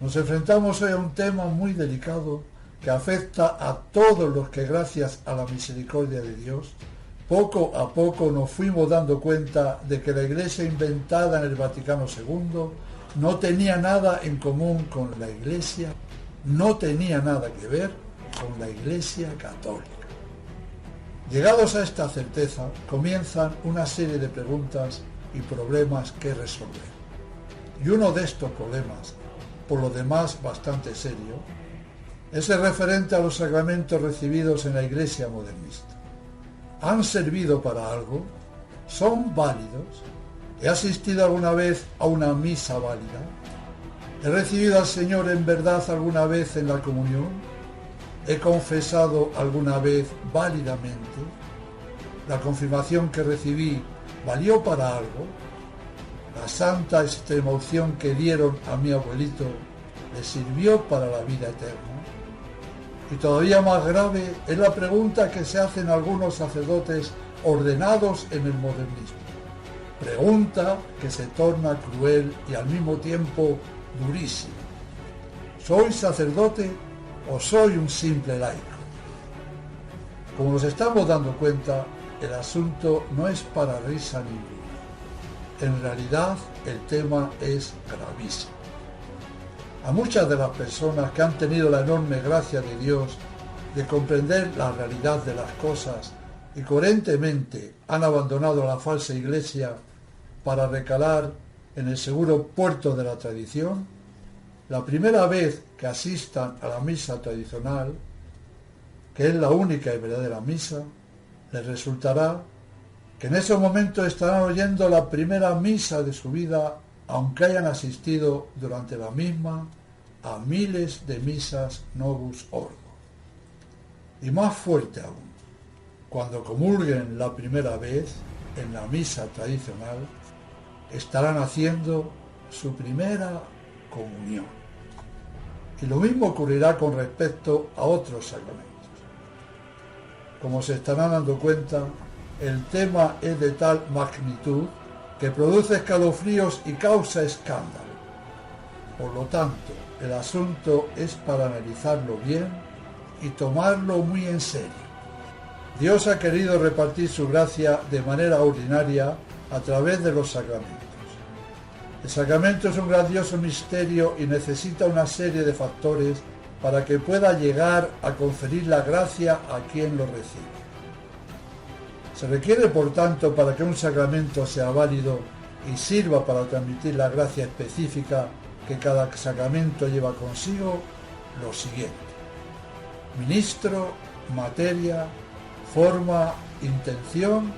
Nos enfrentamos hoy a un tema muy delicado que afecta a todos los que, gracias a la misericordia de Dios, poco a poco nos fuimos dando cuenta de que la Iglesia inventada en el Vaticano II no tenía nada en común con la Iglesia, no tenía nada que ver con la Iglesia católica. Llegados a esta certeza, comienzan una serie de preguntas y problemas que resolver. Y uno de estos problemas, por lo demás bastante serio, es el referente a los sacramentos recibidos en la Iglesia modernista. ¿Han servido para algo? ¿Son válidos? ¿He asistido alguna vez a una misa válida? ¿He recibido al Señor en verdad alguna vez en la comunión? ¿He confesado alguna vez válidamente? ¿La confirmación que recibí valió para algo? ¿La santa extremaunción que dieron a mi abuelito le sirvió para la vida eterna? Y todavía más grave es la pregunta que se hacen algunos sacerdotes ordenados en el modernismo. Pregunta que se torna cruel y al mismo tiempo durísima. ¿Soy sacerdote o soy un simple laico? Como nos estamos dando cuenta, el asunto no es para risa ninguna. En realidad, el tema es gravísimo. A muchas de las personas que han tenido la enorme gracia de Dios de comprender la realidad de las cosas y coherentemente han abandonado la falsa iglesia para recalar en el seguro puerto de la tradición, la primera vez que asistan a la misa tradicional, que es la única y verdadera misa, les resultará que en ese momento estarán oyendo la primera misa de su vida, aunque hayan asistido durante la misma a miles de misas Novus Ordo. Y más fuerte aún, cuando comulguen la primera vez en la misa tradicional, estarán haciendo su primera comunión. Y lo mismo ocurrirá con respecto a otros sacramentos. Como se estarán dando cuenta, el tema es de tal magnitud que produce escalofríos y causa escándalo. Por lo tanto, el asunto es para analizarlo bien y tomarlo muy en serio. Dios ha querido repartir su gracia de manera ordinaria a través de los sacramentos. El sacramento es un grandioso misterio y necesita una serie de factores para que pueda llegar a conferir la gracia a quien lo recibe. Se requiere, por tanto, para que un sacramento sea válido y sirva para transmitir la gracia específica que cada sacramento lleva consigo, lo siguiente: ministro, materia, forma, intención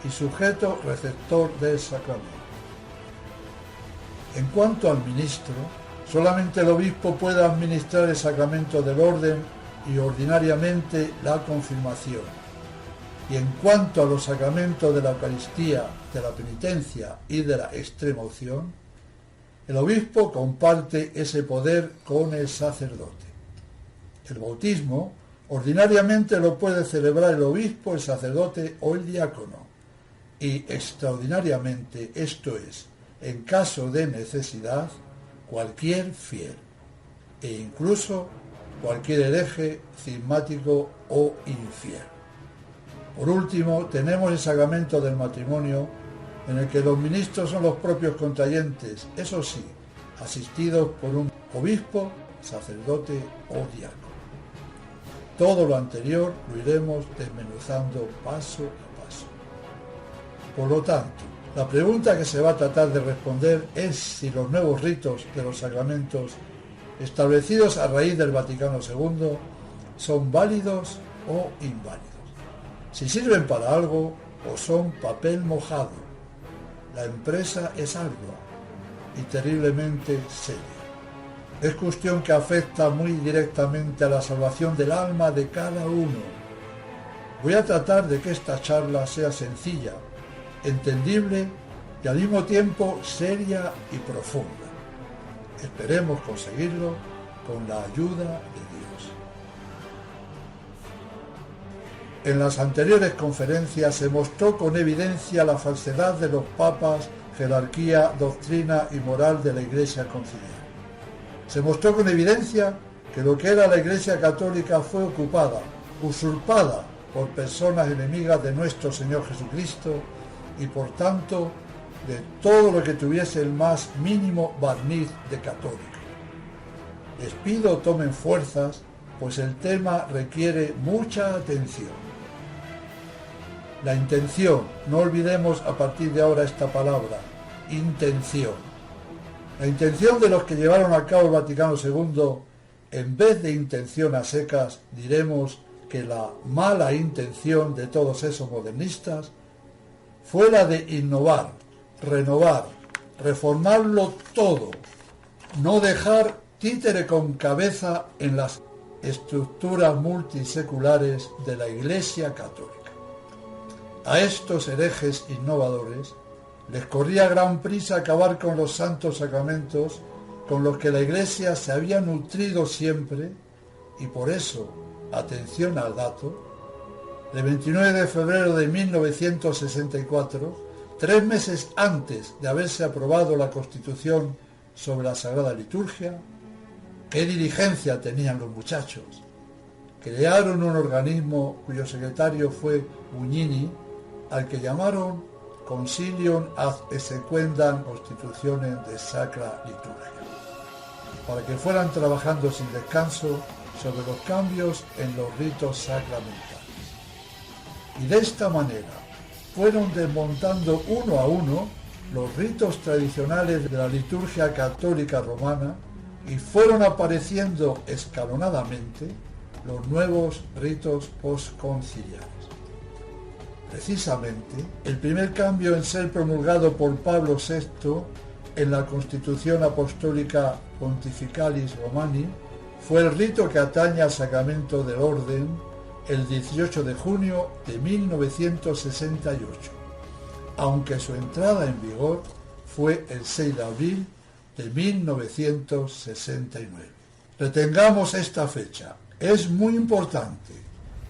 y sujeto receptor del sacramento. En cuanto al ministro, solamente el obispo puede administrar el sacramento del orden y ordinariamente la confirmación. Y en cuanto a los sacramentos de la Eucaristía, de la penitencia y de la extremaunción, el obispo comparte ese poder con el sacerdote. El bautismo ordinariamente lo puede celebrar el obispo, el sacerdote o el diácono, y extraordinariamente, esto es, en caso de necesidad, cualquier fiel, e incluso cualquier hereje, cismático o infiel. Por último, tenemos el sacramento del matrimonio, en el que los ministros son los propios contrayentes, eso sí, asistidos por un obispo, sacerdote o diácono. Todo lo anterior lo iremos desmenuzando paso a paso. Por lo tanto, la pregunta que se va a tratar de responder es si los nuevos ritos de los sacramentos establecidos a raíz del Vaticano II son válidos o inválidos. Si sirven para algo o son papel mojado. La empresa es ardua y terriblemente seria. Es cuestión que afecta muy directamente a la salvación del alma de cada uno. Voy a tratar de que esta charla sea sencilla, entendible y al mismo tiempo seria y profunda. Esperemos conseguirlo con la ayuda de Dios. En las anteriores conferencias se mostró con evidencia la falsedad de los papas, jerarquía, doctrina y moral de la Iglesia conciliar. Se mostró con evidencia que lo que era la Iglesia Católica fue ocupada, usurpada por personas enemigas de nuestro Señor Jesucristo y por tanto de todo lo que tuviese el más mínimo barniz de católico. Les pido tomen fuerzas, pues el tema requiere mucha atención. La intención, no olvidemos a partir de ahora esta palabra, intención. La intención de los que llevaron a cabo el Vaticano II, en vez de intención a secas, diremos que la mala intención de todos esos modernistas fue la de innovar, renovar, reformarlo todo, no dejar títere con cabeza en las estructuras multiseculares de la Iglesia Católica. A estos herejes innovadores les corría gran prisa acabar con los santos sacramentos con los que la Iglesia se había nutrido siempre y por eso, atención al dato, el 29 de febrero de 1964, 3 meses antes de haberse aprobado la Constitución sobre la Sagrada Liturgia, ¿qué diligencia tenían los muchachos? Crearon un organismo cuyo secretario fue Bugnini, al que llamaron Consilium ad Exequendam Constitutionem de Sacra Liturgia, para que fueran trabajando sin descanso sobre los cambios en los ritos sacramentales. Y de esta manera fueron desmontando uno a uno los ritos tradicionales de la liturgia católica romana y fueron apareciendo escalonadamente los nuevos ritos postconciliares. Precisamente, el primer cambio en ser promulgado por Pablo VI en la Constitución Apostólica Pontificalis Romani fue el rito que atañe al sacramento del orden el 18 de junio de 1968, aunque su entrada en vigor fue el 6 de abril de 1969. Retengamos esta fecha, es muy importante,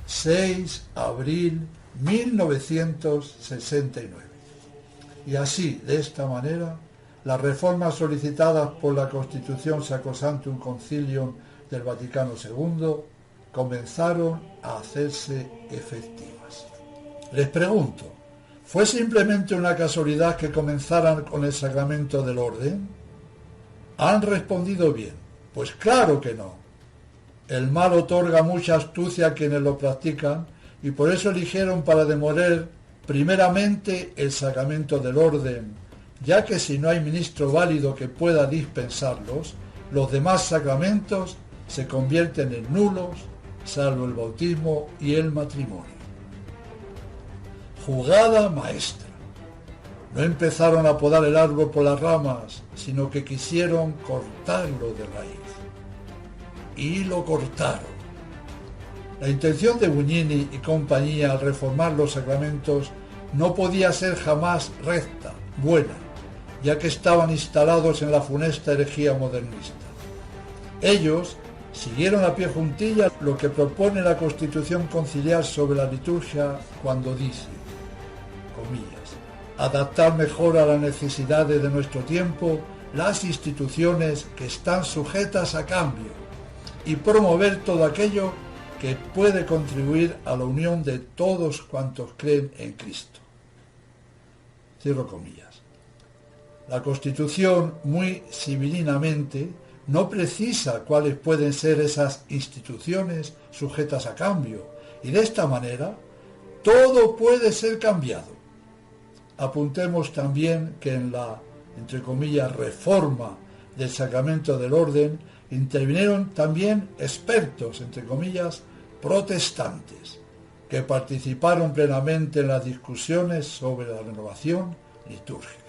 6 de abril 1969. Y así, de esta manera, las reformas solicitadas por la Constitución Sacrosanctum Concilium del Vaticano II comenzaron a hacerse efectivas. Les pregunto, ¿fue simplemente una casualidad que comenzaran con el sacramento del orden? Han respondido bien, pues claro que no. El mal otorga mucha astucia a quienes lo practican y por eso eligieron para demoler primeramente el sacramento del orden, ya que si no hay ministro válido que pueda dispensarlos, los demás sacramentos se convierten en nulos, salvo el bautismo y el matrimonio. Jugada maestra. No empezaron a podar el árbol por las ramas, sino que quisieron cortarlo de raíz. Y lo cortaron. La intención de Bugnini y compañía al reformar los sacramentos no podía ser jamás recta, buena, ya que estaban instalados en la funesta herejía modernista. Ellos siguieron a pie juntilla lo que propone la Constitución Conciliar sobre la liturgia cuando dice, comillas, adaptar mejor a las necesidades de nuestro tiempo las instituciones que están sujetas a cambio y promover todo aquello que puede contribuir a la unión de todos cuantos creen en Cristo. Cierro comillas. La Constitución, muy civilinamente, no precisa cuáles pueden ser esas instituciones sujetas a cambio, y de esta manera todo puede ser cambiado. Apuntemos también que en la, entre comillas, reforma del sacramento del orden intervinieron también expertos, entre comillas, protestantes, que participaron plenamente en las discusiones sobre la renovación litúrgica.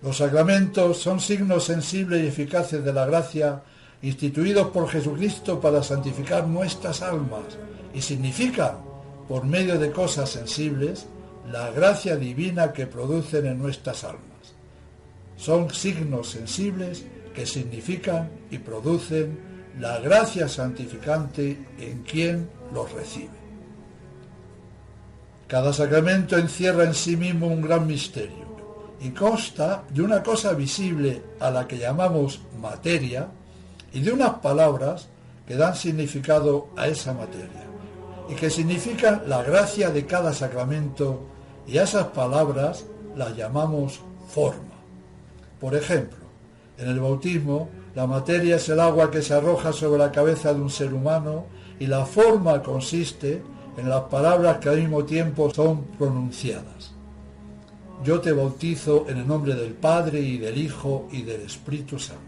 Los sacramentos son signos sensibles y eficaces de la gracia instituidos por Jesucristo para santificar nuestras almas y significan, por medio de cosas sensibles, la gracia divina que producen en nuestras almas. Son signos sensibles que significan y producen la gracia santificante en quien los recibe. Cada sacramento encierra en sí mismo un gran misterio, y consta de una cosa visible a la que llamamos materia y de unas palabras que dan significado a esa materia y que significan la gracia de cada sacramento, y a esas palabras las llamamos forma. Por ejemplo, en el bautismo, la materia es el agua que se arroja sobre la cabeza de un ser humano y la forma consiste en las palabras que al mismo tiempo son pronunciadas. Yo te bautizo en el nombre del Padre y del Hijo y del Espíritu Santo.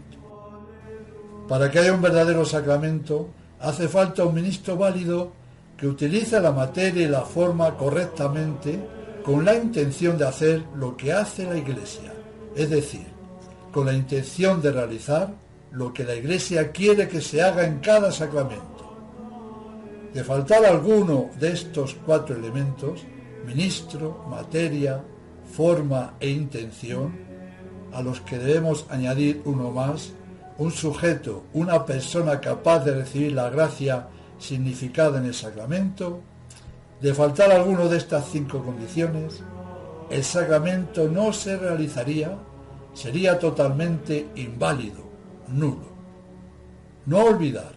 Para que haya un verdadero sacramento, hace falta un ministro válido que utilice la materia y la forma correctamente con la intención de hacer lo que hace la Iglesia, es decir, con la intención de realizar lo que la Iglesia quiere que se haga en cada sacramento. De faltar alguno de estos 4 elementos, ministro, materia, forma e intención, a los que debemos añadir uno más, un sujeto, una persona capaz de recibir la gracia significada en el sacramento, de faltar alguno de estas 5 condiciones, el sacramento no se realizaría, sería totalmente inválido, nulo. No olvidar,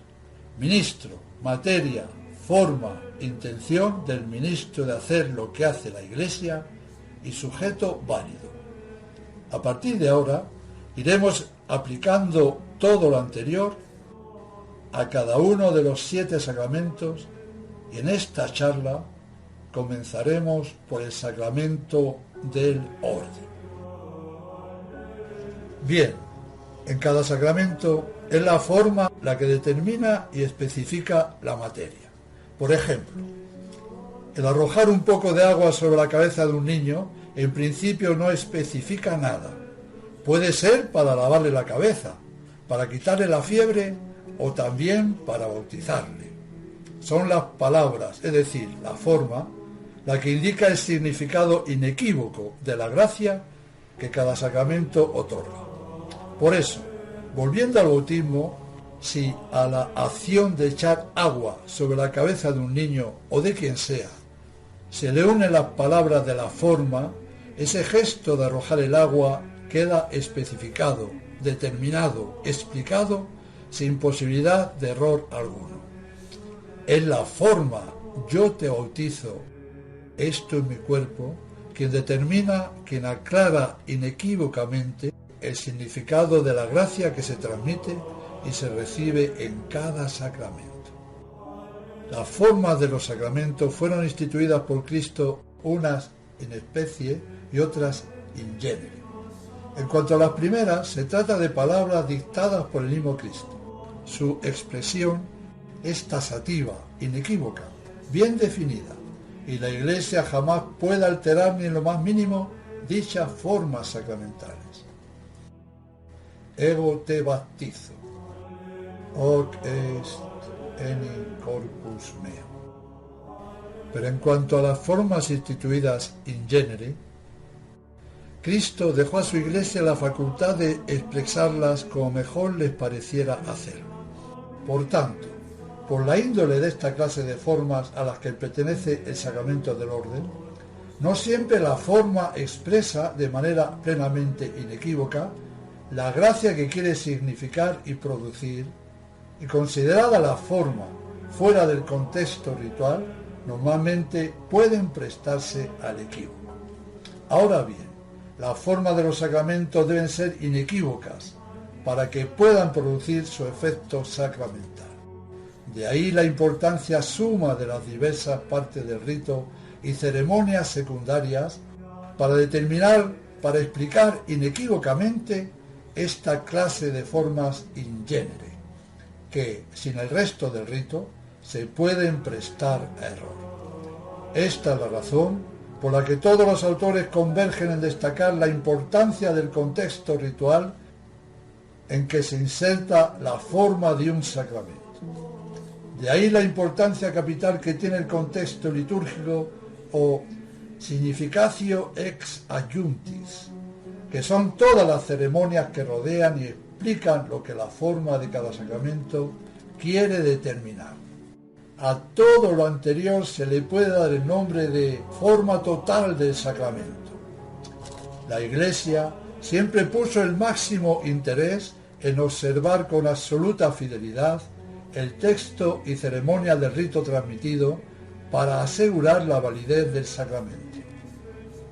ministro, materia, forma, intención del ministro de hacer lo que hace la Iglesia y sujeto válido. A partir de ahora, iremos aplicando todo lo anterior a cada uno de los 7 sacramentos y en esta charla comenzaremos por el sacramento del orden. Bien, en cada sacramento es la forma la que determina y especifica la materia. Por ejemplo, el arrojar un poco de agua sobre la cabeza de un niño en principio no especifica nada. Puede ser para lavarle la cabeza, para quitarle la fiebre o también para bautizarle. Son las palabras, es decir, la forma, la que indica el significado inequívoco de la gracia que cada sacramento otorga. Por eso, volviendo al bautismo, si a la acción de echar agua sobre la cabeza de un niño o de quien sea, se le unen las palabras de la forma, ese gesto de arrojar el agua queda especificado, determinado, explicado, sin posibilidad de error alguno. Es la forma, yo te bautizo, esto es mi cuerpo, quien determina, quien aclara inequívocamente el significado de la gracia que se transmite y se recibe en cada sacramento. Las formas de los sacramentos fueron instituidas por Cristo, unas in especie y otras in genere. En cuanto a las primeras, se trata de palabras dictadas por el mismo Cristo. Su expresión es tasativa, inequívoca, bien definida, y la Iglesia jamás puede alterar ni en lo más mínimo dichas formas sacramentales. Ego te baptizo, hoc est eni corpus meo. Pero en cuanto a las formas instituidas in genere, Cristo dejó a su Iglesia la facultad de expresarlas como mejor les pareciera hacerlo. Por tanto, por la índole de esta clase de formas a las que pertenece el sacramento del orden, no siempre la forma expresa de manera plenamente inequívoca la gracia que quiere significar y producir, y considerada la forma fuera del contexto ritual, normalmente pueden prestarse al equívoco. Ahora bien, las formas de los sacramentos deben ser inequívocas para que puedan producir su efecto sacramental. De ahí la importancia suma de las diversas partes del rito y ceremonias secundarias para determinar, para explicar inequívocamente esta clase de formas in genere, que, sin el resto del rito, se pueden prestar a error. Esta es la razón por la que todos los autores convergen en destacar la importancia del contexto ritual en que se inserta la forma de un sacramento. De ahí la importancia capital que tiene el contexto litúrgico o significatio ex adjunctis, que son todas las ceremonias que rodean y explican lo que la forma de cada sacramento quiere determinar. A todo lo anterior se le puede dar el nombre de forma total del sacramento. La Iglesia siempre puso el máximo interés en observar con absoluta fidelidad el texto y ceremonia del rito transmitido para asegurar la validez del sacramento.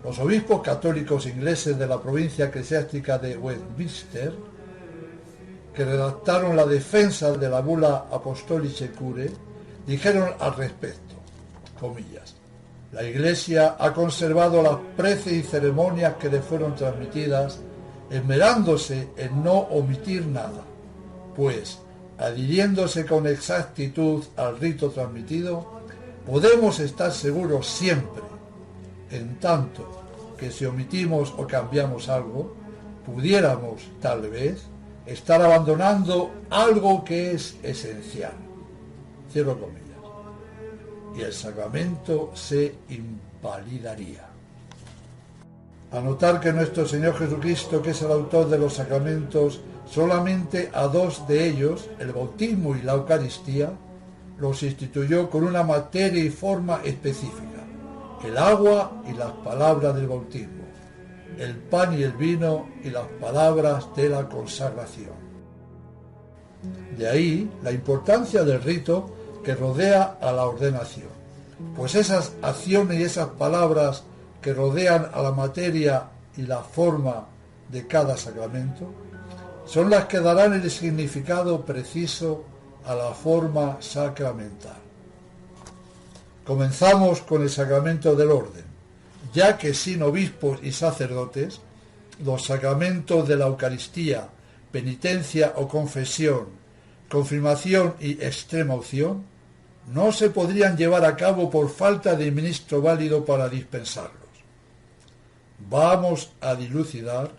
Los obispos católicos ingleses de la provincia eclesiástica de Westminster, que redactaron la defensa de la bula Apostolicae Curae, dijeron al respecto, comillas, la Iglesia ha conservado las preces y ceremonias que le fueron transmitidas, esmerándose en no omitir nada, pues, adhiriéndose con exactitud al rito transmitido, podemos estar seguros siempre, en tanto que si omitimos o cambiamos algo, pudiéramos, tal vez, estar abandonando algo que es esencial. Cierro comillas. Y el sacramento se invalidaría. Anotar que nuestro Señor Jesucristo, que es el autor de los sacramentos, solamente a dos de ellos, el bautismo y la Eucaristía, los instituyó con una materia y forma específica, el agua y las palabras del bautismo, el pan y el vino y las palabras de la consagración. De ahí la importancia del rito que rodea a la ordenación, pues esas acciones y esas palabras que rodean a la materia y la forma de cada sacramento son las que darán el significado preciso a la forma sacramental. Comenzamos con el sacramento del orden, ya que sin obispos y sacerdotes, los sacramentos de la Eucaristía, penitencia o confesión, confirmación y extrema unción, no se podrían llevar a cabo por falta de ministro válido para dispensarlos. Vamos a dilucidar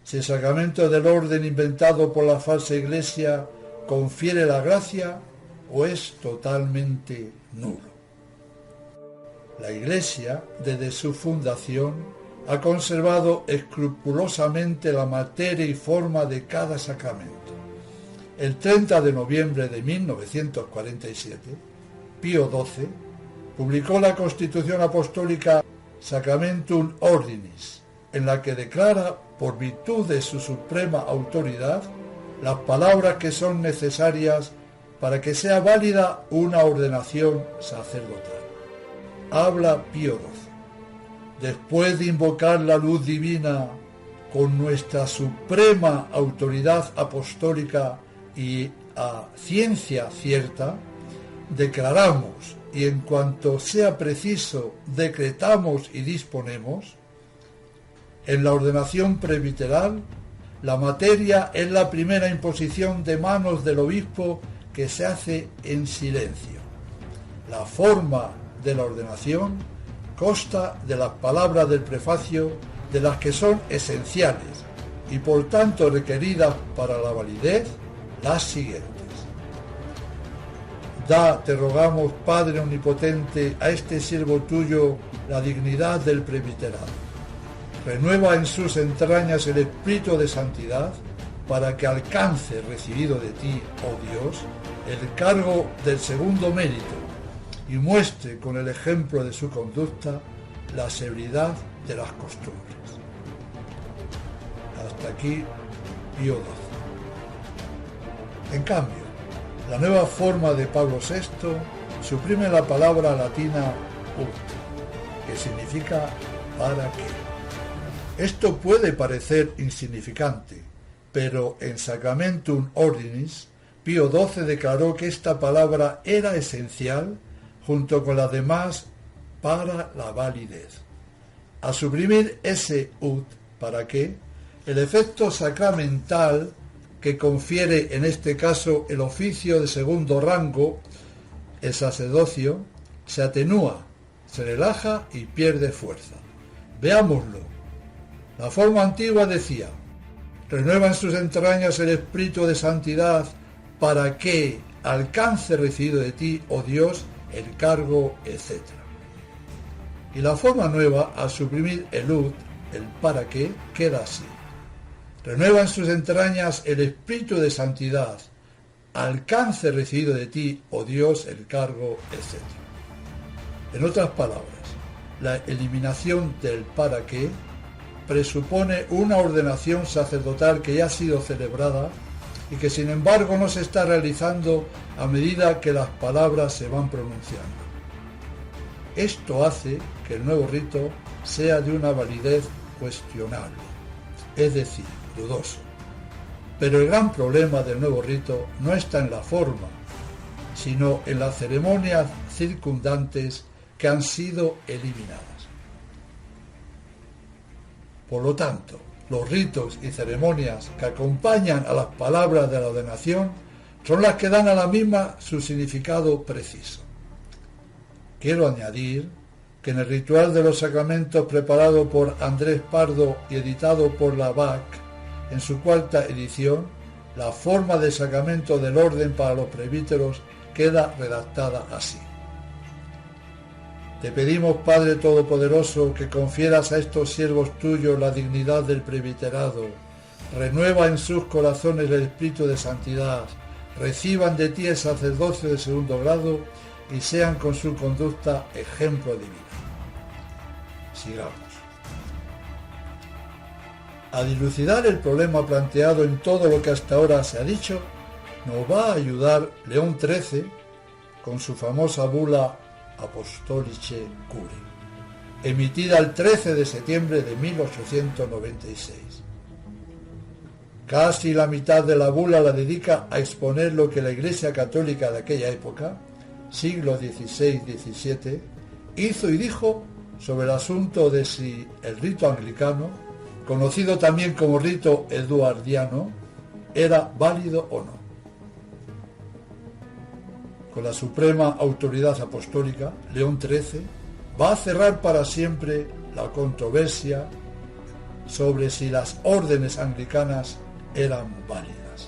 si el sacramento del orden inventado por la falsa Iglesia confiere la gracia o es totalmente nulo. La Iglesia, desde su fundación, ha conservado escrupulosamente la materia y forma de cada sacramento. El 30 de noviembre de 1947, Pío XII publicó la Constitución Apostólica Sacramentum Ordinis, en la que declara, por virtud de su suprema autoridad, las palabras que son necesarias para que sea válida una ordenación sacerdotal. Habla Pío XII. Después de invocar la luz divina con nuestra suprema autoridad apostólica y a ciencia cierta, declaramos y en cuanto sea preciso decretamos y disponemos, en la ordenación presbiteral, la materia es la primera imposición de manos del obispo que se hace en silencio. La forma de la ordenación consta de las palabras del prefacio, de las que son esenciales y por tanto requeridas para la validez, las siguientes. Da, te rogamos, Padre omnipotente, a este siervo tuyo la dignidad del presbiterado. Renueva en sus entrañas el espíritu de santidad para que alcance, recibido de ti, oh Dios, el cargo del segundo mérito y muestre con el ejemplo de su conducta la severidad de las costumbres. Hasta aquí Pío XII. En cambio, la nueva forma de Pablo VI suprime la palabra latina ut, que significa ¿para qué? Esto puede parecer insignificante, pero en Sacramentum Ordinis, Pío XII declaró que esta palabra era esencial junto con las demás para la validez. Al suprimir ese ut, ¿para qué?, el efecto sacramental que confiere en este caso el oficio de segundo rango, el sacerdocio, se atenúa, se relaja y pierde fuerza. Veámoslo. La forma antigua decía: renueva en sus entrañas el espíritu de santidad para que alcance recibido de ti, oh Dios, el cargo, etc. Y la forma nueva, al suprimir el ut, el para qué, queda así: renueva en sus entrañas el espíritu de santidad, alcance recibido de ti, oh Dios, el cargo, etc. En otras palabras, la eliminación del para qué presupone una ordenación sacerdotal que ya ha sido celebrada y que sin embargo no se está realizando a medida que las palabras se van pronunciando. Esto hace que el nuevo rito sea de una validez cuestionable, es decir, dudoso. Pero el gran problema del nuevo rito no está en la forma, sino en las ceremonias circundantes que han sido eliminadas. Por lo tanto, los ritos y ceremonias que acompañan a las palabras de la ordenación son las que dan a la misma su significado preciso. Quiero añadir que en el ritual de los sacramentos preparado por Andrés Pardo y editado por la BAC, en su 4ª edición, la forma de sacramento del orden para los presbíteros queda redactada así. Te pedimos, Padre Todopoderoso, que confieras a estos siervos tuyos la dignidad del presbiterado, renueva en sus corazones el espíritu de santidad, reciban de ti el sacerdocio de segundo grado y sean con su conducta ejemplo de vida. Sigamos. A dilucidar el problema planteado en todo lo que hasta ahora se ha dicho, nos va a ayudar León XIII con su famosa bula Apostolice Cure, emitida el 13 de septiembre de 1896. Casi la mitad de la bula la dedica a exponer lo que la Iglesia Católica de aquella época, siglo XVI-XVII, hizo y dijo sobre el asunto de si el rito anglicano, conocido también como rito eduardiano, era válido o no. Con la suprema autoridad apostólica, León XIII va a cerrar para siempre la controversia sobre si las órdenes anglicanas eran válidas.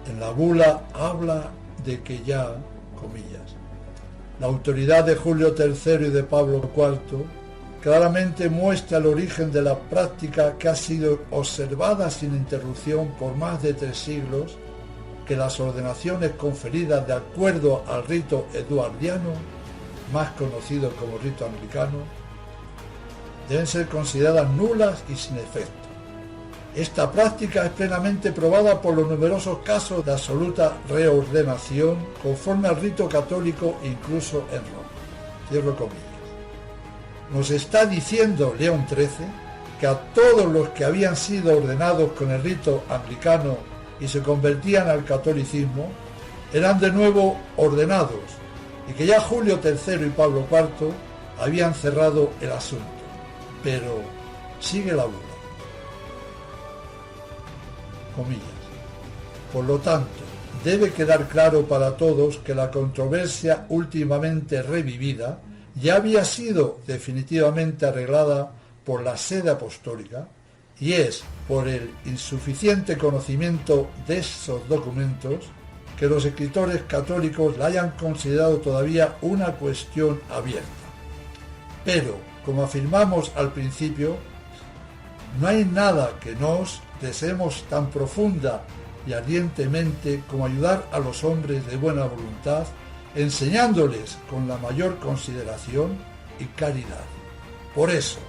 En la bula habla de que ya, comillas, la autoridad de Julio III y de Pablo IV claramente muestra el origen de la práctica que ha sido observada sin interrupción por más de 3 siglos, que las ordenaciones conferidas de acuerdo al rito eduardiano, más conocido como rito anglicano, deben ser consideradas nulas y sin efecto. Esta práctica es plenamente probada por los numerosos casos de absoluta reordenación conforme al rito católico incluso en Roma. Cierro comillas. Nos está diciendo León XIII que a todos los que habían sido ordenados con el rito anglicano y se convertían al catolicismo, eran de nuevo ordenados y que ya Julio III y Pablo IV habían cerrado el asunto. Pero sigue la bula. Comillas. Por lo tanto, debe quedar claro para todos que la controversia últimamente revivida ya había sido definitivamente arreglada por la sede apostólica, y es por el insuficiente conocimiento de esos documentos que los escritores católicos la hayan considerado todavía una cuestión abierta. Pero, como afirmamos al principio, no hay nada que nos deseemos tan profunda y ardientemente como ayudar a los hombres de buena voluntad, enseñándoles con la mayor consideración y caridad. Por eso,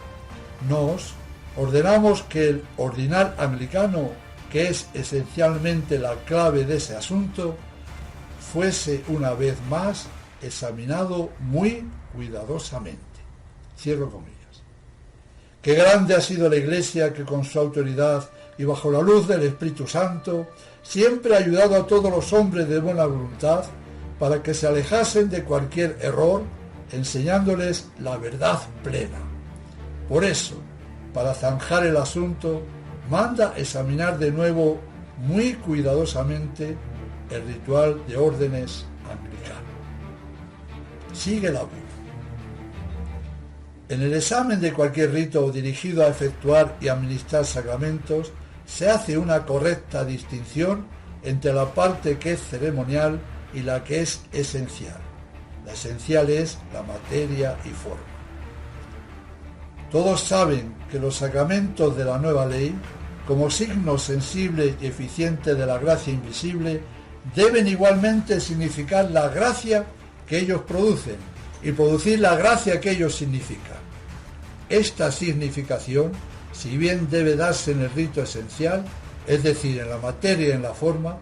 nos ordenamos que el ordinal anglicano, que es esencialmente la clave de ese asunto, fuese una vez más examinado muy cuidadosamente. Cierro comillas. Qué grande ha sido la Iglesia que con su autoridad y bajo la luz del Espíritu Santo siempre ha ayudado a todos los hombres de buena voluntad para que se alejasen de cualquier error, enseñándoles la verdad plena. Por eso, para zanjar el asunto, manda examinar de nuevo muy cuidadosamente el ritual de órdenes anglicano. Sigue la bula. En el examen de cualquier rito dirigido a efectuar y administrar sacramentos, se hace una correcta distinción entre la parte que es ceremonial y la que es esencial. La esencial es la materia y forma. Todos saben que los sacramentos de la nueva ley, como signos sensibles y eficientes de la gracia invisible, deben igualmente significar la gracia que ellos producen y producir la gracia que ellos significan. Esta significación, si bien debe darse en el rito esencial, es decir, en la materia y en la forma,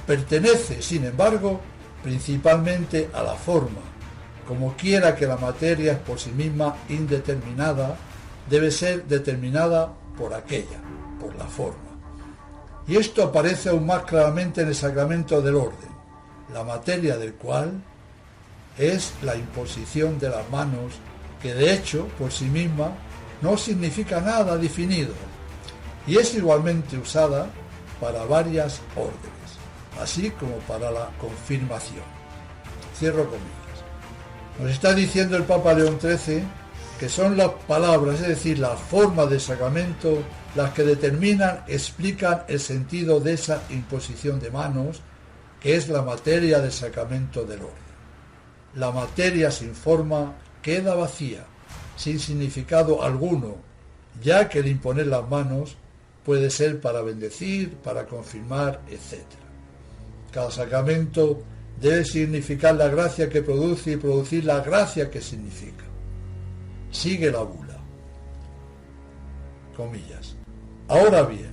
pertenece, sin embargo, principalmente a la forma. Como quiera que la materia es por sí misma indeterminada, debe ser determinada por aquella, por la forma. Y esto aparece aún más claramente en el sacramento del orden, la materia del cual es la imposición de las manos, que de hecho, por sí misma, no significa nada definido, y es igualmente usada para varias órdenes, así como para la confirmación. Cierro comillas. Nos está diciendo el Papa León XIII que son las palabras, es decir, las formas del sacramento, las que determinan, explican el sentido de esa imposición de manos, que es la materia del sacramento del orden. La materia sin forma queda vacía, sin significado alguno, ya que el imponer las manos puede ser para bendecir, para confirmar, etc. Cada sacramento debe significar la gracia que produce y producir la gracia que significa. Sigue la bula. Comillas. Ahora bien,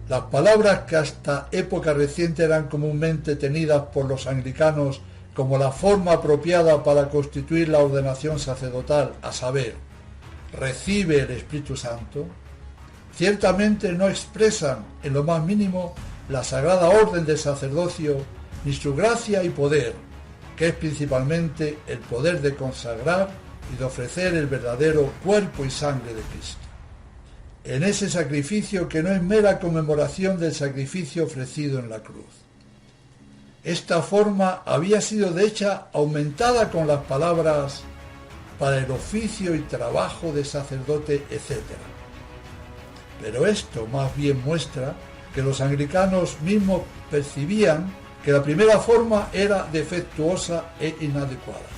las palabras que hasta época reciente eran comúnmente tenidas por los anglicanos como la forma apropiada para constituir la ordenación sacerdotal, a saber, recibe el Espíritu Santo, ciertamente no expresan en lo más mínimo la sagrada orden del sacerdocio ni su gracia y poder, que es principalmente el poder de consagrar y de ofrecer el verdadero cuerpo y sangre de Cristo. En ese sacrificio que no es mera conmemoración del sacrificio ofrecido en la cruz. Esta forma había sido de hecho aumentada con las palabras para el oficio y trabajo de sacerdote, etc. Pero esto más bien muestra que los anglicanos mismos percibían que la primera forma era defectuosa e inadecuada.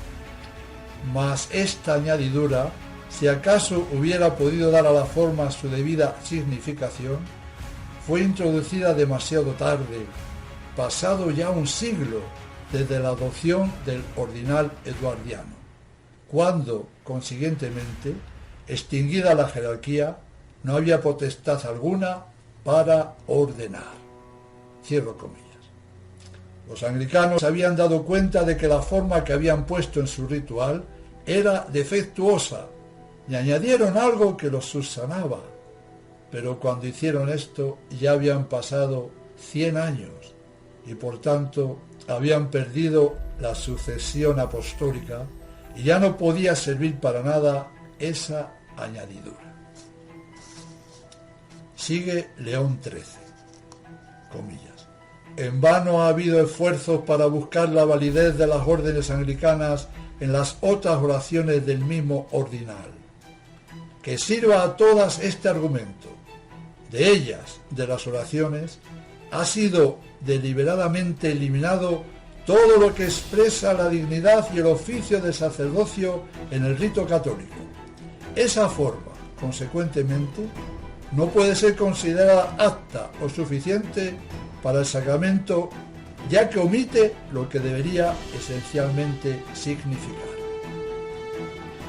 Mas esta añadidura, si acaso hubiera podido dar a la forma su debida significación, fue introducida demasiado tarde, pasado ya un siglo desde la adopción del ordinal eduardiano, cuando, consiguientemente, extinguida la jerarquía, no había potestad alguna para ordenar. Cierro comillas. Los anglicanos se habían dado cuenta de que la forma que habían puesto en su ritual era defectuosa y añadieron algo que los subsanaba. Pero cuando hicieron esto ya habían pasado 100 años y por tanto habían perdido la sucesión apostólica y ya no podía servir para nada esa añadidura. Sigue León XIII, comillas. En vano ha habido esfuerzos para buscar la validez de las órdenes anglicanas en las otras oraciones del mismo ordinal. Que sirva a todas este argumento. De ellas, de las oraciones, ha sido deliberadamente eliminado todo lo que expresa la dignidad y el oficio del sacerdocio en el rito católico. Esa forma, consecuentemente, no puede ser considerada apta o suficiente para el sacramento, ya que omite lo que debería esencialmente significar.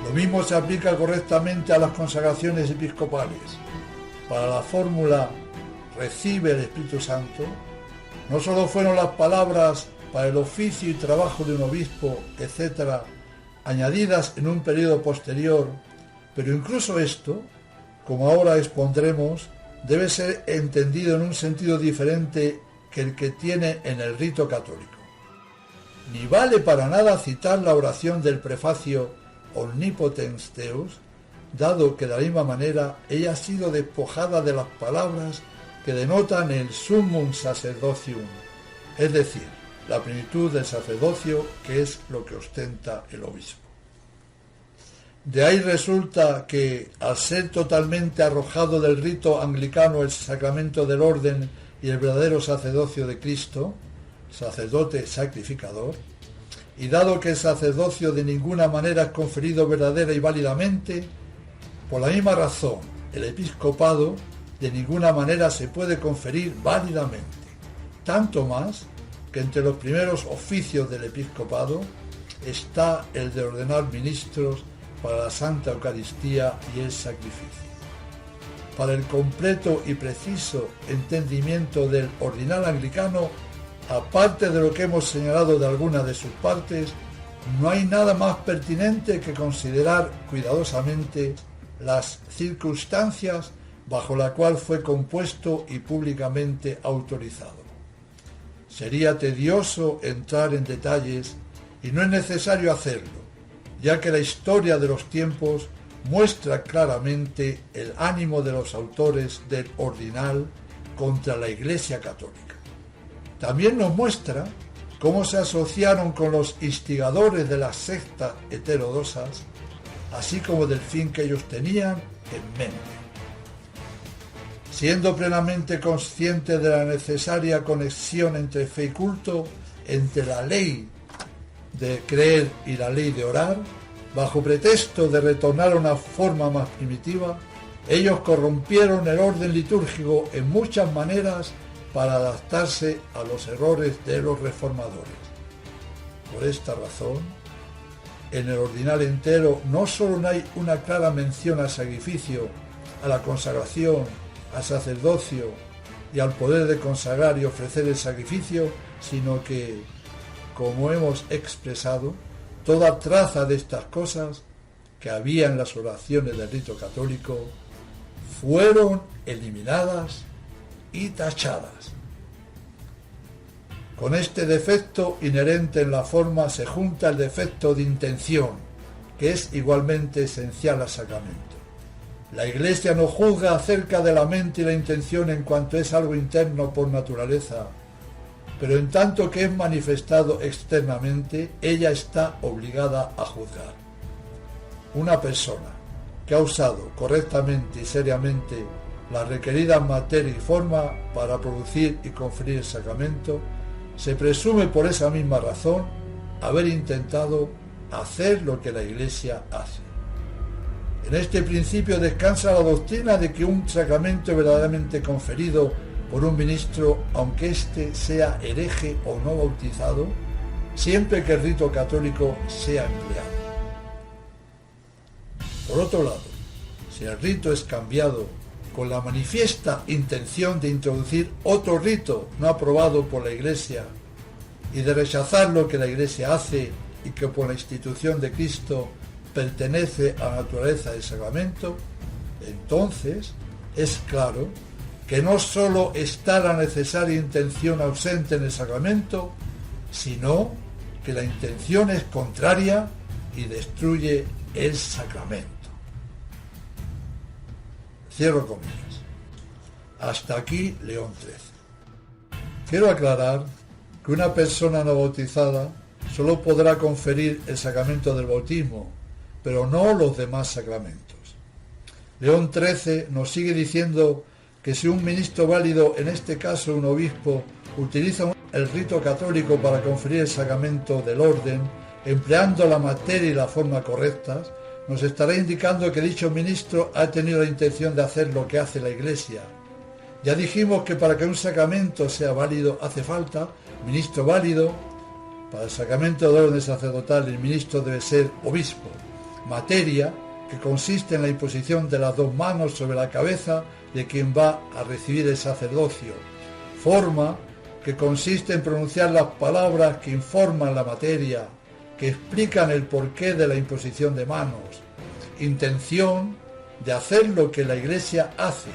Lo mismo se aplica correctamente a las consagraciones episcopales. Para la fórmula recibe el Espíritu Santo, no solo fueron las palabras para el oficio y trabajo de un obispo, etc., añadidas en un periodo posterior, pero incluso esto, como ahora expondremos, debe ser entendido en un sentido diferente que el que tiene en el rito católico. Ni vale para nada citar la oración del prefacio Omnipotens Deus, dado que de la misma manera ella ha sido despojada de las palabras que denotan el summum sacerdocium, es decir, la plenitud del sacerdocio, que es lo que ostenta el obispo. De ahí resulta que, al ser totalmente arrojado del rito anglicano el sacramento del orden y el verdadero sacerdocio de Cristo, sacerdote sacrificador, y dado que el sacerdocio de ninguna manera es conferido verdadera y válidamente, por la misma razón, el episcopado de ninguna manera se puede conferir válidamente, tanto más que entre los primeros oficios del episcopado está el de ordenar ministros para la Santa Eucaristía y el sacrificio. Para el completo y preciso entendimiento del ordinal anglicano, aparte de lo que hemos señalado de algunas de sus partes, no hay nada más pertinente que considerar cuidadosamente las circunstancias bajo la cual fue compuesto y públicamente autorizado. Sería tedioso entrar en detalles y no es necesario hacerlo, ya que la historia de los tiempos muestra claramente el ánimo de los autores del ordinal contra la Iglesia Católica. También nos muestra cómo se asociaron con los instigadores de las sectas heterodoxas, así como del fin que ellos tenían en mente. Siendo plenamente consciente de la necesaria conexión entre fe y culto, entre la ley de creer y la ley de orar, bajo pretexto de retornar a una forma más primitiva, ellos corrompieron el orden litúrgico en muchas maneras para adaptarse a los errores de los reformadores. Por esta razón, en el ordinal entero no solo no hay una clara mención al sacrificio, a la consagración, al sacerdocio y al poder de consagrar y ofrecer el sacrificio, sino que, como hemos expresado, toda traza de estas cosas que había en las oraciones del rito católico fueron eliminadas y tachadas. Con este defecto inherente en la forma se junta el defecto de intención, que es igualmente esencial al sacramento. La Iglesia no juzga acerca de la mente y la intención en cuanto es algo interno por naturaleza, pero en tanto que es manifestado externamente, ella está obligada a juzgar. Una persona que ha usado correctamente y seriamente la requerida materia y forma para producir y conferir el sacramento, se presume por esa misma razón haber intentado hacer lo que la Iglesia hace. En este principio descansa la doctrina de que un sacramento es verdaderamente conferido por un ministro, aunque éste sea hereje o no bautizado, siempre que el rito católico sea empleado. Por otro lado, si el rito es cambiado con la manifiesta intención de introducir otro rito no aprobado por la Iglesia y de rechazar lo que la Iglesia hace y que por la institución de Cristo pertenece a la naturaleza del sacramento, entonces es claro que no sólo está la necesaria intención ausente en el sacramento, sino que la intención es contraria y destruye el sacramento. Cierro comillas. Hasta aquí León XIII. Quiero aclarar que una persona no bautizada solo podrá conferir el sacramento del bautismo, pero no los demás sacramentos. León XIII nos sigue diciendo que si un ministro válido, en este caso un obispo, utiliza el rito católico para conferir el sacramento del orden, empleando la materia y la forma correctas, nos estará indicando que dicho ministro ha tenido la intención de hacer lo que hace la Iglesia. Ya dijimos que para que un sacramento sea válido hace falta ministro válido. Para el sacramento del orden sacerdotal el ministro debe ser obispo. Materia, que consiste en la imposición de las dos manos sobre la cabeza de quien va a recibir el sacerdocio. Forma, que consiste en pronunciar las palabras que informan la materia, que explican el porqué de la imposición de manos. Intención, de hacer lo que la Iglesia hace,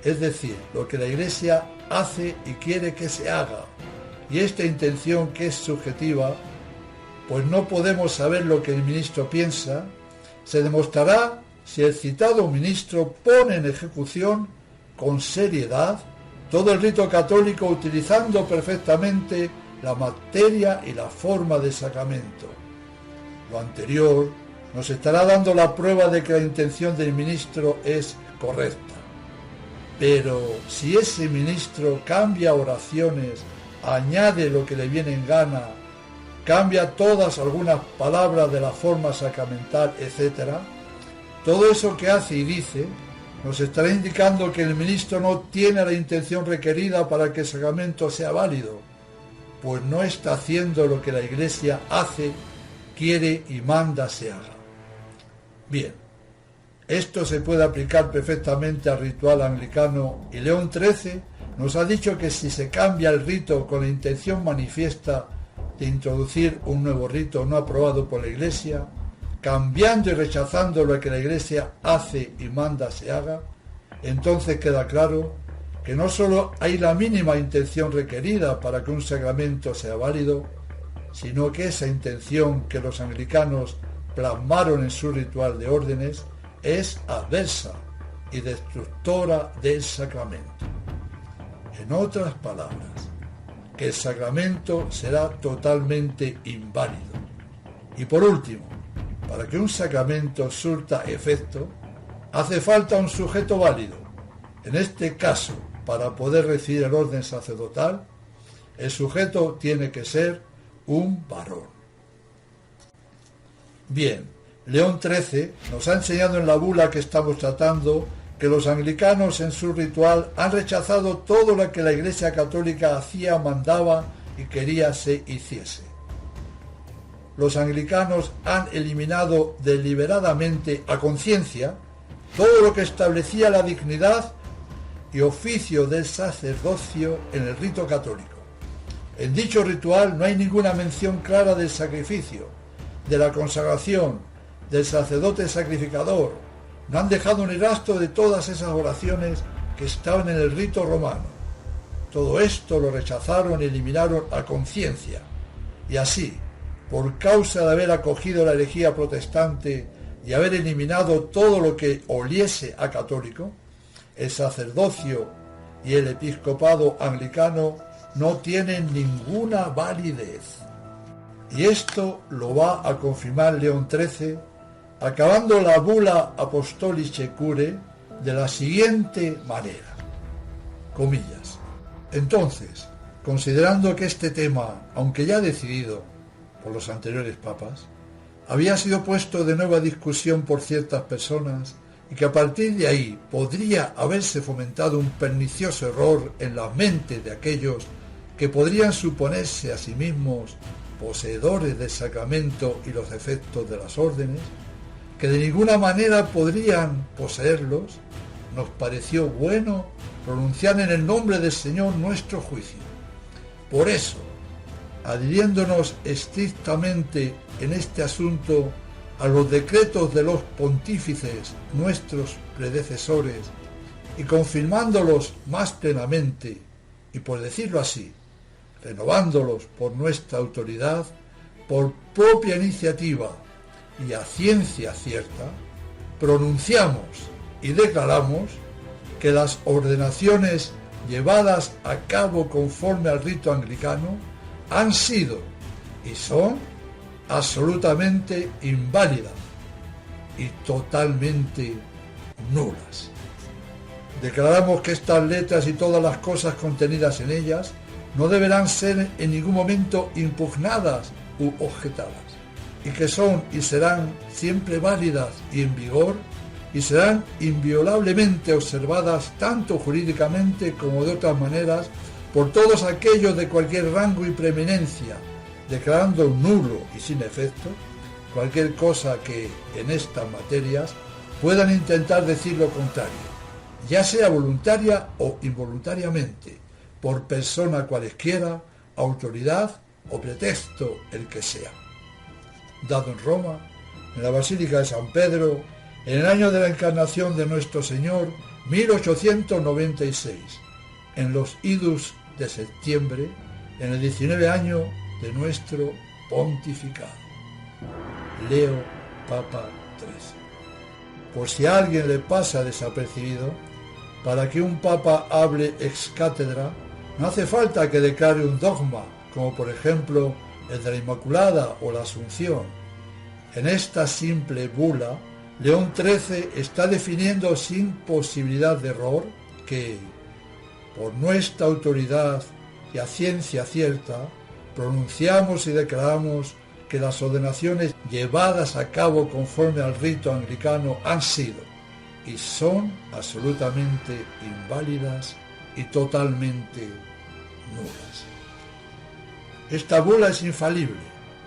es decir, lo que la Iglesia hace y quiere que se haga. Y esta intención, que es subjetiva, pues no podemos saber lo que el ministro piensa, se demostrará si el citado ministro pone en ejecución con seriedad todo el rito católico utilizando perfectamente la materia y la forma del sacramento. Lo anterior nos estará dando la prueba de que la intención del ministro es correcta. Pero si ese ministro cambia oraciones, añade lo que le viene en gana, cambia algunas palabras de la forma sacramental, etc., todo eso que hace y dice nos estará indicando que el ministro no tiene la intención requerida para que el sacramento sea válido, pues no está haciendo lo que la Iglesia hace, quiere y manda se haga. Bien, esto se puede aplicar perfectamente al ritual anglicano y León XIII nos ha dicho que si se cambia el rito con la intención manifiesta de introducir un nuevo rito no aprobado por la Iglesia, cambiando y rechazando lo que la Iglesia hace y manda se haga, entonces queda claro que no solo hay la mínima intención requerida para que un sacramento sea válido, sino que esa intención que los anglicanos plasmaron en su ritual de órdenes es adversa y destructora del sacramento. En otras palabras, que el sacramento será totalmente inválido. Y por último, para que un sacramento surta efecto, hace falta un sujeto válido. En este caso, para poder recibir el orden sacerdotal, el sujeto tiene que ser un varón. Bien, León XIII nos ha enseñado en la bula que estamos tratando que los anglicanos en su ritual han rechazado todo lo que la Iglesia Católica hacía, mandaba y quería se hiciese. Los anglicanos han eliminado deliberadamente a conciencia todo lo que establecía la dignidad y oficio del sacerdocio en el rito católico. En dicho ritual no hay ninguna mención clara del sacrificio, de la consagración, del sacerdote sacrificador. No han dejado ni rastro de todas esas oraciones que estaban en el rito romano. Todo esto lo rechazaron y eliminaron a conciencia. Y así, por causa de haber acogido la herejía protestante y haber eliminado todo lo que oliese a católico, el sacerdocio y el episcopado anglicano no tienen ninguna validez. Y esto lo va a confirmar León XIII, acabando la bula Apostolicae Curae de la siguiente manera, comillas. Entonces, considerando que este tema, aunque ya decidido por los anteriores papas, había sido puesto de nuevo a discusión por ciertas personas y que a partir de ahí podría haberse fomentado un pernicioso error en la mente de aquellos que podrían suponerse a sí mismos poseedores del sacramento y los efectos de las órdenes, que de ninguna manera podrían poseerlos, nos pareció bueno pronunciar en el nombre del Señor nuestro juicio. Por eso, adhiriéndonos estrictamente en este asunto a los decretos de los pontífices nuestros predecesores y confirmándolos más plenamente, y por decirlo así, renovándolos por nuestra autoridad, por propia iniciativa y a ciencia cierta, pronunciamos y declaramos que las ordenaciones llevadas a cabo conforme al rito anglicano han sido y son absolutamente inválidas y totalmente nulas. Declaramos que estas letras y todas las cosas contenidas en ellas no deberán ser en ningún momento impugnadas u objetadas, y que son y serán siempre válidas y en vigor, y serán inviolablemente observadas tanto jurídicamente como de otras maneras por todos aquellos de cualquier rango y preeminencia, declarando nulo y sin efecto cualquier cosa que en estas materias puedan intentar decir lo contrario, ya sea voluntaria o involuntariamente, por persona cualesquiera, autoridad o pretexto el que sea. Dado en Roma, en la Basílica de San Pedro, en el año de la Encarnación de nuestro Señor, 1896, en los idus de septiembre, en el 19 año de nuestro pontificado. Leo Papa XIII. Por si a alguien le pasa desapercibido, para que un papa hable ex cátedra, no hace falta que declare un dogma, como por ejemplo el de la Inmaculada o la Asunción. En esta simple bula, León XIII está definiendo sin posibilidad de error que, por nuestra autoridad y a ciencia cierta, pronunciamos y declaramos que las ordenaciones llevadas a cabo conforme al rito anglicano han sido y son absolutamente inválidas y totalmente nulas. Esta bula es infalible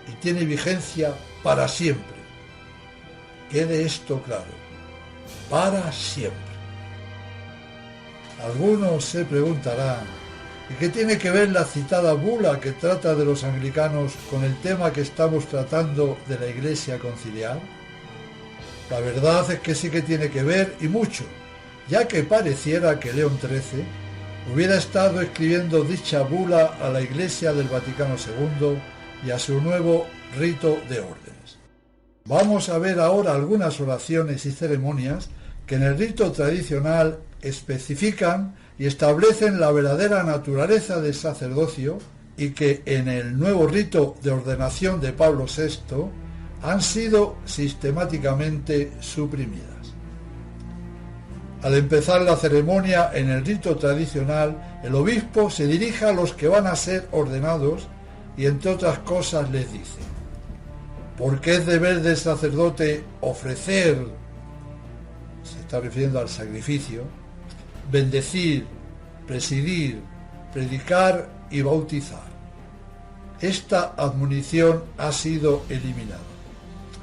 y tiene vigencia para siempre. Quede esto claro, para siempre. Algunos se preguntarán, ¿y qué tiene que ver la citada bula que trata de los anglicanos con el tema que estamos tratando de la Iglesia conciliar? La verdad es que sí que tiene que ver, y mucho, ya que pareciera que León XIII hubiera estado escribiendo dicha bula a la Iglesia del Vaticano II y a su nuevo rito de órdenes. Vamos a ver ahora algunas oraciones y ceremonias que en el rito tradicional especifican y establecen la verdadera naturaleza del sacerdocio y que en el nuevo rito de ordenación de Pablo VI han sido sistemáticamente suprimidas. Al empezar la ceremonia en el rito tradicional, el obispo se dirige a los que van a ser ordenados y entre otras cosas les dice: porque es deber del sacerdote ofrecer, se está refiriendo al sacrificio, bendecir, presidir, predicar y bautizar. Esta admonición ha sido eliminada.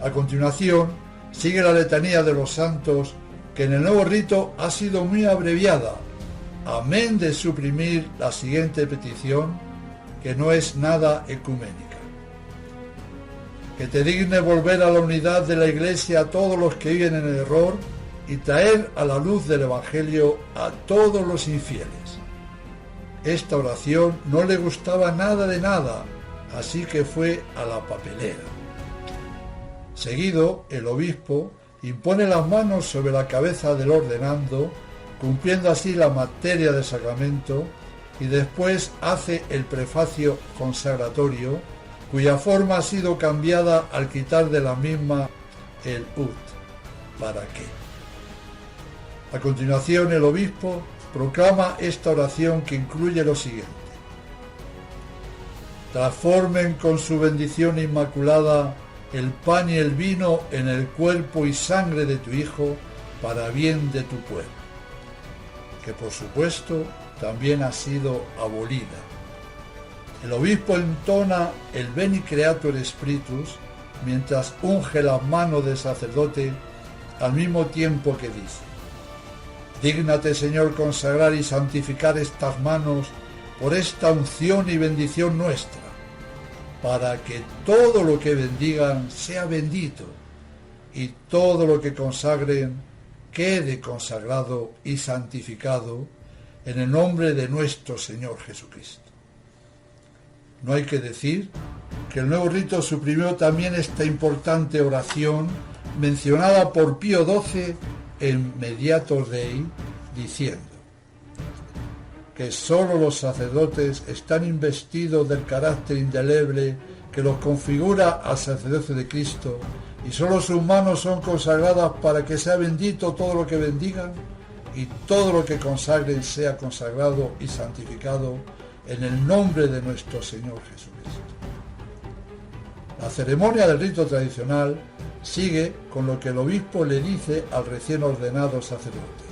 A continuación, sigue la letanía de los santos, que en el nuevo rito ha sido muy abreviada, amén de suprimir la siguiente petición, que no es nada ecuménica. Que te digne volver a la unidad de la Iglesia a todos los que viven en el error y traer a la luz del Evangelio a todos los infieles. Esta oración no le gustaba nada de nada, así que fue a la papelera. Seguido, el obispo impone las manos sobre la cabeza del ordenando, cumpliendo así la materia del sacramento, y después hace el prefacio consagratorio, cuya forma ha sido cambiada al quitar de la misma el ut. ¿Para qué? A continuación, el obispo proclama esta oración que incluye lo siguiente: transformen con su bendición inmaculada el pan y el vino en el cuerpo y sangre de tu Hijo para bien de tu pueblo, que por supuesto también ha sido abolida. El obispo entona el Veni Creator Spiritus mientras unge las manos del sacerdote, al mismo tiempo que dice: dígnate, Señor, consagrar y santificar estas manos por esta unción y bendición nuestra, para que todo lo que bendigan sea bendito y todo lo que consagren quede consagrado y santificado en el nombre de nuestro Señor Jesucristo. No hay que decir que el nuevo rito suprimió también esta importante oración mencionada por Pío XII en Mediator Dei, diciendo que sólo los sacerdotes están investidos del carácter indeleble que los configura al sacerdocio de Cristo, y sólo sus manos son consagradas para que sea bendito todo lo que bendigan y todo lo que consagren sea consagrado y santificado en el nombre de nuestro Señor Jesucristo. La ceremonia del rito tradicional sigue con lo que el obispo le dice al recién ordenado sacerdote: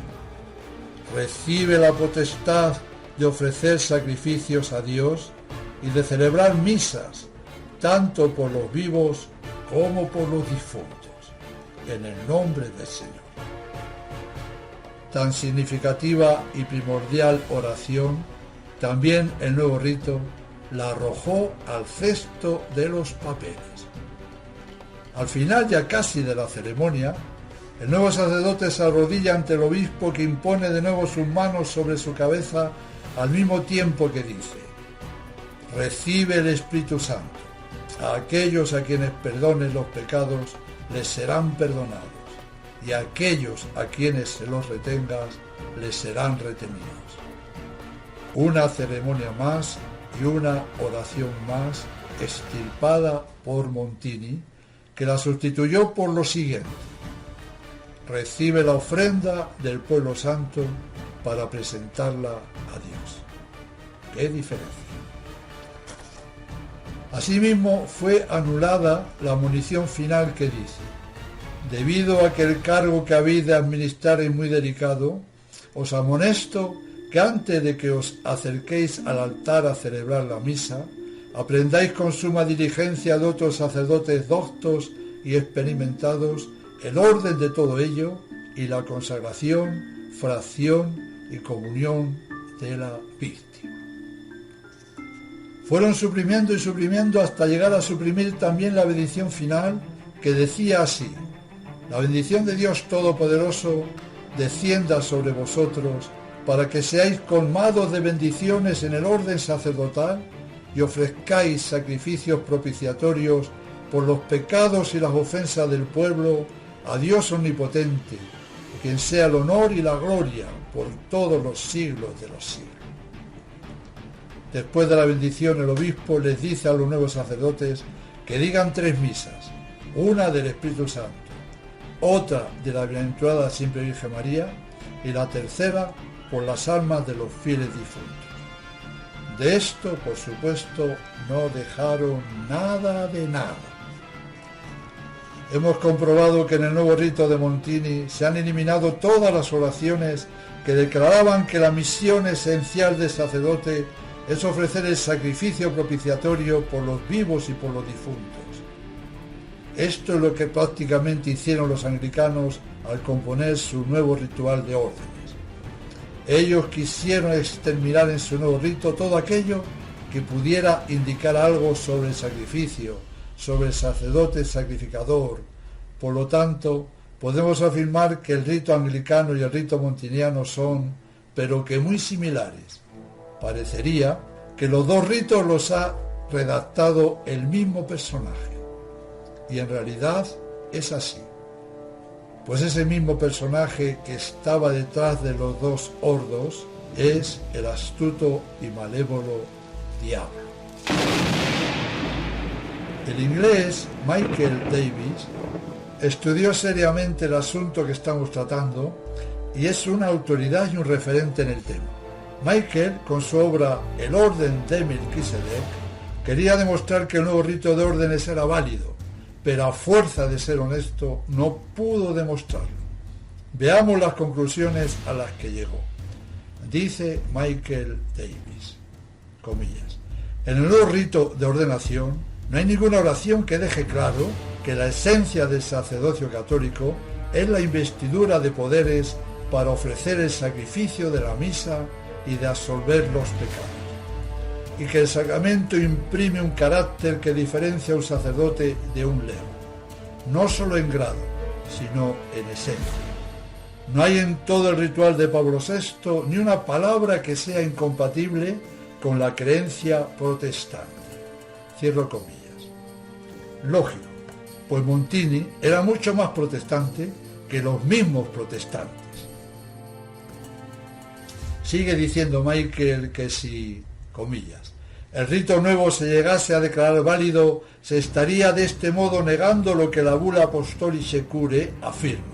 recibe la potestad de ofrecer sacrificios a Dios y de celebrar misas, tanto por los vivos como por los difuntos, en el nombre del Señor. Tan significativa y primordial oración, también el nuevo rito la arrojó al cesto de los papeles. Al final ya casi de la ceremonia, el nuevo sacerdote se arrodilla ante el obispo, que impone de nuevo sus manos sobre su cabeza al mismo tiempo que dice: recibe el Espíritu Santo. A aquellos a quienes perdones los pecados les serán perdonados, y a aquellos a quienes se los retengas les serán retenidos. Una ceremonia más y una oración más extirpada por Montini, que la sustituyó por lo siguiente: recibe la ofrenda del pueblo santo para presentarla a Dios. ¡Qué diferencia! Asimismo, fue anulada la munición final que dice: debido a que el cargo que habéis de administrar es muy delicado, os amonesto que antes de que os acerquéis al altar a celebrar la misa, aprendáis con suma diligencia de otros sacerdotes doctos y experimentados el orden de todo ello y la consagración, fracción y comunión de la víctima. Fueron suprimiendo y suprimiendo hasta llegar a suprimir también la bendición final, que decía así: la bendición de Dios Todopoderoso descienda sobre vosotros para que seáis colmados de bendiciones en el orden sacerdotal y ofrezcáis sacrificios propiciatorios por los pecados y las ofensas del pueblo a Dios omnipotente, a quien sea el honor y la gloria por todos los siglos de los siglos. Después de la bendición, el obispo les dice a los nuevos sacerdotes que digan 3 misas, una del Espíritu Santo, otra de la bienaventurada siempre Virgen María y la tercera por las almas de los fieles difuntos. De esto, por supuesto, no dejaron nada de nada. Hemos comprobado que en el nuevo rito de Montini se han eliminado todas las oraciones que declaraban que la misión esencial del sacerdote es ofrecer el sacrificio propiciatorio por los vivos y por los difuntos. Esto es lo que prácticamente hicieron los anglicanos al componer su nuevo ritual de órdenes. Ellos quisieron exterminar en su nuevo rito todo aquello que pudiera indicar algo sobre el sacrificio, sobre el sacerdote sacrificador. Por lo tanto, podemos afirmar que el rito anglicano y el rito montiniano son, pero que muy similares. Parecería que los dos ritos los ha redactado el mismo personaje. Y en realidad es así. Pues ese mismo personaje que estaba detrás de los dos ordos es el astuto y malévolo diablo. El inglés Michael Davis estudió seriamente el asunto que estamos tratando y es una autoridad y un referente en el tema. Michael, con su obra El orden de Melquisedec, quería demostrar que el nuevo rito de órdenes era válido, pero a fuerza de ser honesto no pudo demostrarlo. Veamos las conclusiones a las que llegó. Dice Michael Davis, comillas, en el nuevo rito de ordenación no hay ninguna oración que deje claro que la esencia del sacerdocio católico es la investidura de poderes para ofrecer el sacrificio de la misa y de absolver los pecados, y que el sacramento imprime un carácter que diferencia a un sacerdote de un lego, no solo en grado, sino en esencia. No hay en todo el ritual de Pablo VI ni una palabra que sea incompatible con la creencia protestante. Cierro comillas. Lógico, pues Montini era mucho más protestante que los mismos protestantes. Sigue diciendo Michael que si, comillas, el rito nuevo se llegase a declarar válido, se estaría de este modo negando lo que la Bula Apostolicae Curae afirma,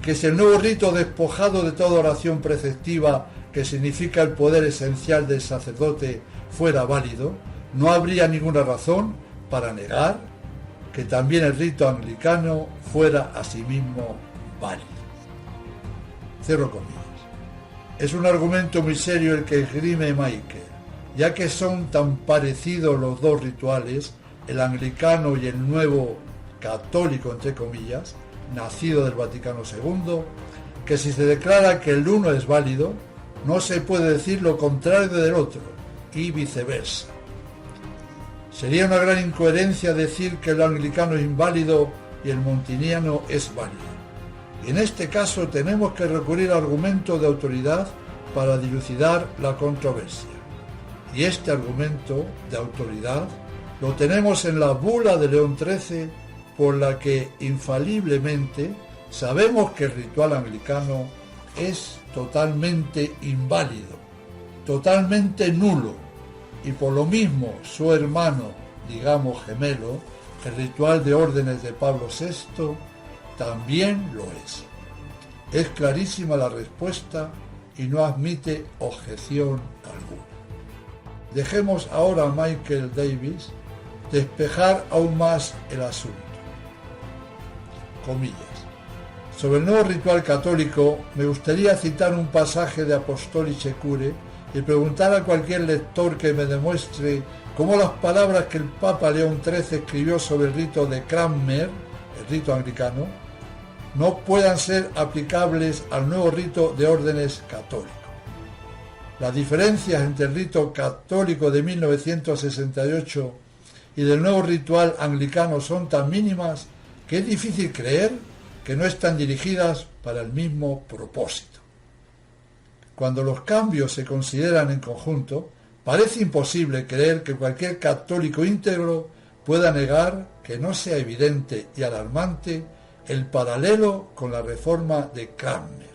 que si el nuevo rito despojado de toda oración preceptiva, que significa el poder esencial del sacerdote, fuera válido, no habría ninguna razón para negar que también el rito anglicano fuera asimismo válido. Cierro comillas. Es un argumento muy serio el que esgrime Michael, ya que son tan parecidos los dos rituales, el anglicano y el nuevo católico, entre comillas, nacido del Vaticano II, que si se declara que el uno es válido, no se puede decir lo contrario del otro, y viceversa. Sería una gran incoherencia decir que el anglicano es inválido y el montiniano es válido. Y en este caso tenemos que recurrir a argumentos de autoridad para dilucidar la controversia. Y este argumento de autoridad lo tenemos en la bula de León XIII, por la que infaliblemente sabemos que el ritual anglicano es totalmente inválido, totalmente nulo, y por lo mismo su hermano, digamos gemelo, el ritual de órdenes de Pablo VI, también lo es. Es clarísima la respuesta y no admite objeción alguna. Dejemos ahora a Michael Davis despejar aún más el asunto. Comillas. Sobre el nuevo ritual católico me gustaría citar un pasaje de Apostolicae Curae y preguntar a cualquier lector que me demuestre cómo las palabras que el Papa León XIII escribió sobre el rito de Cranmer, el rito anglicano, no puedan ser aplicables al nuevo rito de órdenes católicos. Las diferencias entre el rito católico de 1968 y del nuevo ritual anglicano son tan mínimas que es difícil creer que no están dirigidas para el mismo propósito. Cuando los cambios se consideran en conjunto, parece imposible creer que cualquier católico íntegro pueda negar que no sea evidente y alarmante el paralelo con la reforma de Cranmer.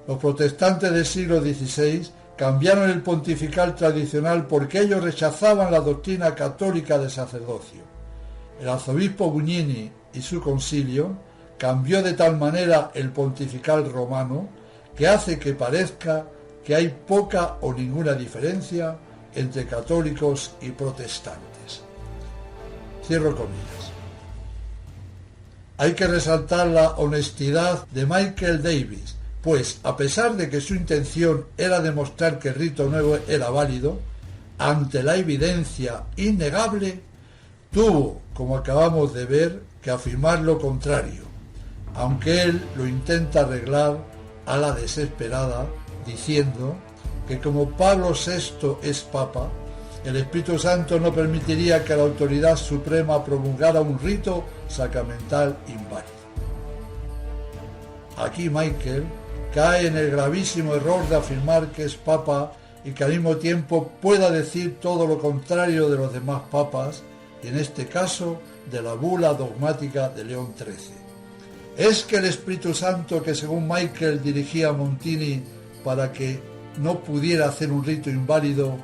Los protestantes del siglo XVI cambiaron el pontifical tradicional porque ellos rechazaban la doctrina católica del sacerdocio. El arzobispo Bugnini y su concilio cambió de tal manera el pontifical romano que hace que parezca que hay poca o ninguna diferencia entre católicos y protestantes. Cierro comillas. Hay que resaltar la honestidad de Michael Davis, pues a pesar de que su intención era demostrar que el rito nuevo era válido, ante la evidencia innegable, tuvo, como acabamos de ver, que afirmar lo contrario, aunque él lo intenta arreglar a la desesperada, diciendo que como Pablo VI es Papa, el Espíritu Santo no permitiría que la autoridad suprema promulgara un rito sacramental inválido. Aquí Michael cae en el gravísimo error de afirmar que es Papa y que al mismo tiempo pueda decir todo lo contrario de los demás papas, y en este caso de la bula dogmática de León XIII. ¿Es que el Espíritu Santo que según Michael dirigía a Montini para que no pudiera hacer un rito inválido,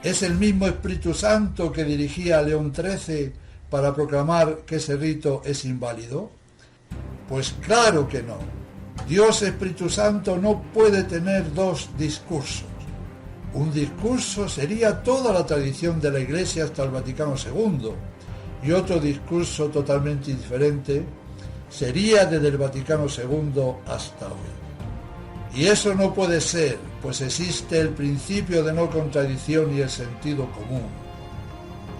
es el mismo Espíritu Santo que dirigía a León XIII para proclamar que ese rito es inválido? Pues claro que no. Dios Espíritu Santo no puede tener dos discursos. Un discurso sería toda la tradición de la Iglesia hasta el Vaticano II, y otro discurso totalmente diferente sería desde el Vaticano II hasta hoy. Y eso no puede ser, pues existe el principio de no contradicción y el sentido común.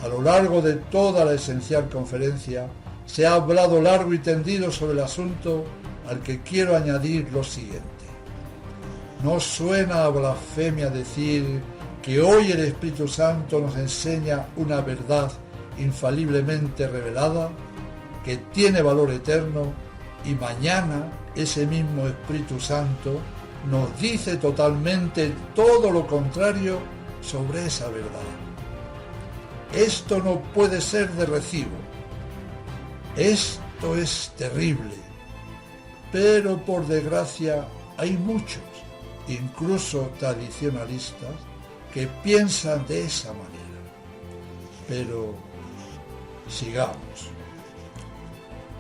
A lo largo de toda la esencial conferencia se ha hablado largo y tendido sobre el asunto, al que quiero añadir lo siguiente. ¿No suena a blasfemia decir que hoy el Espíritu Santo nos enseña una verdad infaliblemente revelada, que tiene valor eterno, y mañana ese mismo Espíritu Santo nos dice totalmente todo lo contrario sobre esa verdad? Esto no puede ser de recibo. Esto es terrible. Pero por desgracia hay muchos, incluso tradicionalistas, que piensan de esa manera. Pero sigamos.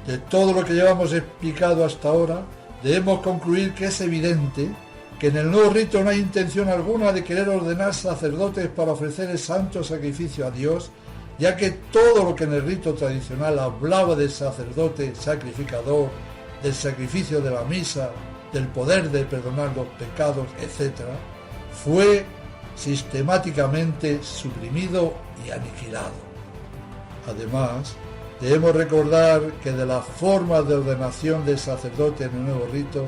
De todo lo que llevamos explicado hasta ahora, debemos concluir que es evidente que en el nuevo rito no hay intención alguna de querer ordenar sacerdotes para ofrecer el santo sacrificio a Dios, ya que todo lo que en el rito tradicional hablaba del sacerdote sacrificador, del sacrificio de la misa, del poder de perdonar los pecados, etc., fue sistemáticamente suprimido y aniquilado. Además, debemos recordar que de las formas de ordenación del sacerdote en el nuevo rito,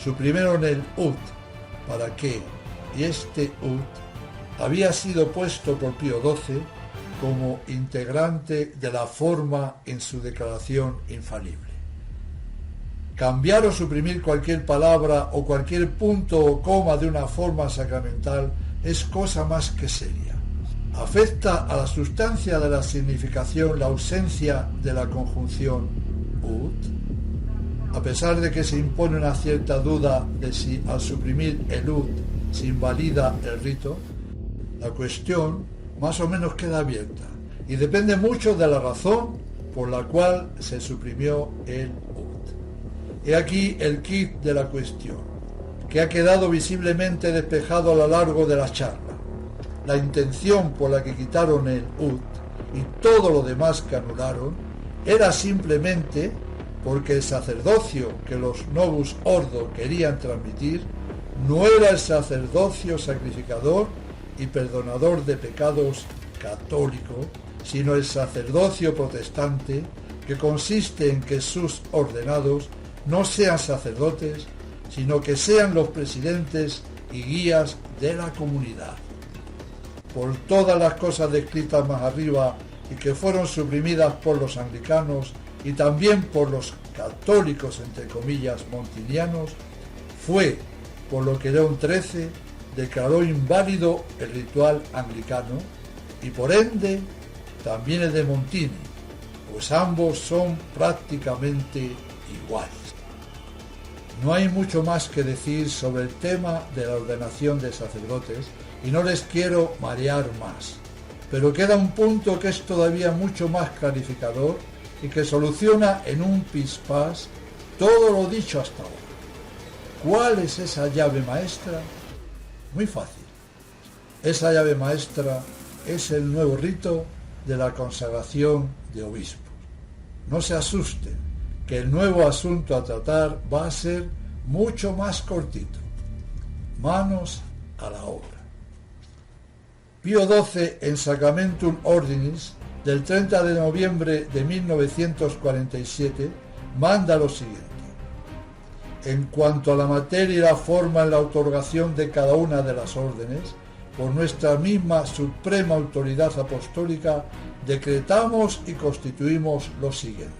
suprimieron el ut, ¿para qué? Y este ut había sido puesto por Pío XII como integrante de la forma en su declaración infalible. Cambiar o suprimir cualquier palabra o cualquier punto o coma de una forma sacramental es cosa más que seria. Afecta a la sustancia de la significación la ausencia de la conjunción ut, a pesar de que se impone una cierta duda de si al suprimir el ut se invalida el rito. La cuestión más o menos queda abierta y depende mucho de la razón por la cual se suprimió el ut. He aquí el quid de la cuestión, que ha quedado visiblemente despejado a lo largo de la charla. La intención por la que quitaron el ut y todo lo demás que anularon era simplemente porque el sacerdocio que los Novus Ordo querían transmitir no era el sacerdocio sacrificador y perdonador de pecados católico, sino el sacerdocio protestante que consiste en que sus ordenados no sean sacerdotes, sino que sean los presidentes y guías de la comunidad. Por todas las cosas descritas más arriba y que fueron suprimidas por los anglicanos y también por los católicos, entre comillas, montinianos, fue por lo que León XIII declaró inválido el ritual anglicano y por ende también el de Montini, pues ambos son prácticamente iguales. No hay mucho más que decir sobre el tema de la ordenación de sacerdotes y no les quiero marear más, pero queda un punto que es todavía mucho más clarificador y que soluciona en un pispás todo lo dicho hasta ahora. ¿Cuál es esa llave maestra? Muy fácil. Esa llave maestra es el nuevo rito de la consagración de obispos. No se asusten, que el nuevo asunto a tratar va a ser mucho más cortito. Manos a la obra. Pío XII en Sacramentum Ordinis del 30 de noviembre de 1947 manda lo siguiente: en cuanto a la materia y la forma en la otorgación de cada una de las órdenes, por nuestra misma suprema autoridad apostólica, decretamos y constituimos lo siguiente.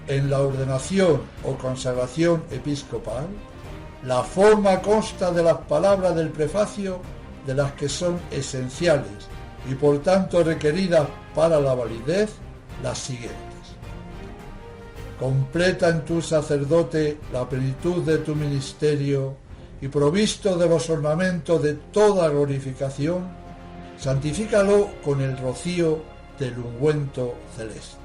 En la ordenación o consagración episcopal, la forma consta de las palabras del prefacio, de las que son esenciales y por tanto requeridas para la validez, las siguientes. Completa en tu sacerdote la plenitud de tu ministerio y provisto de los ornamentos de toda glorificación, santifícalo con el rocío del ungüento celeste.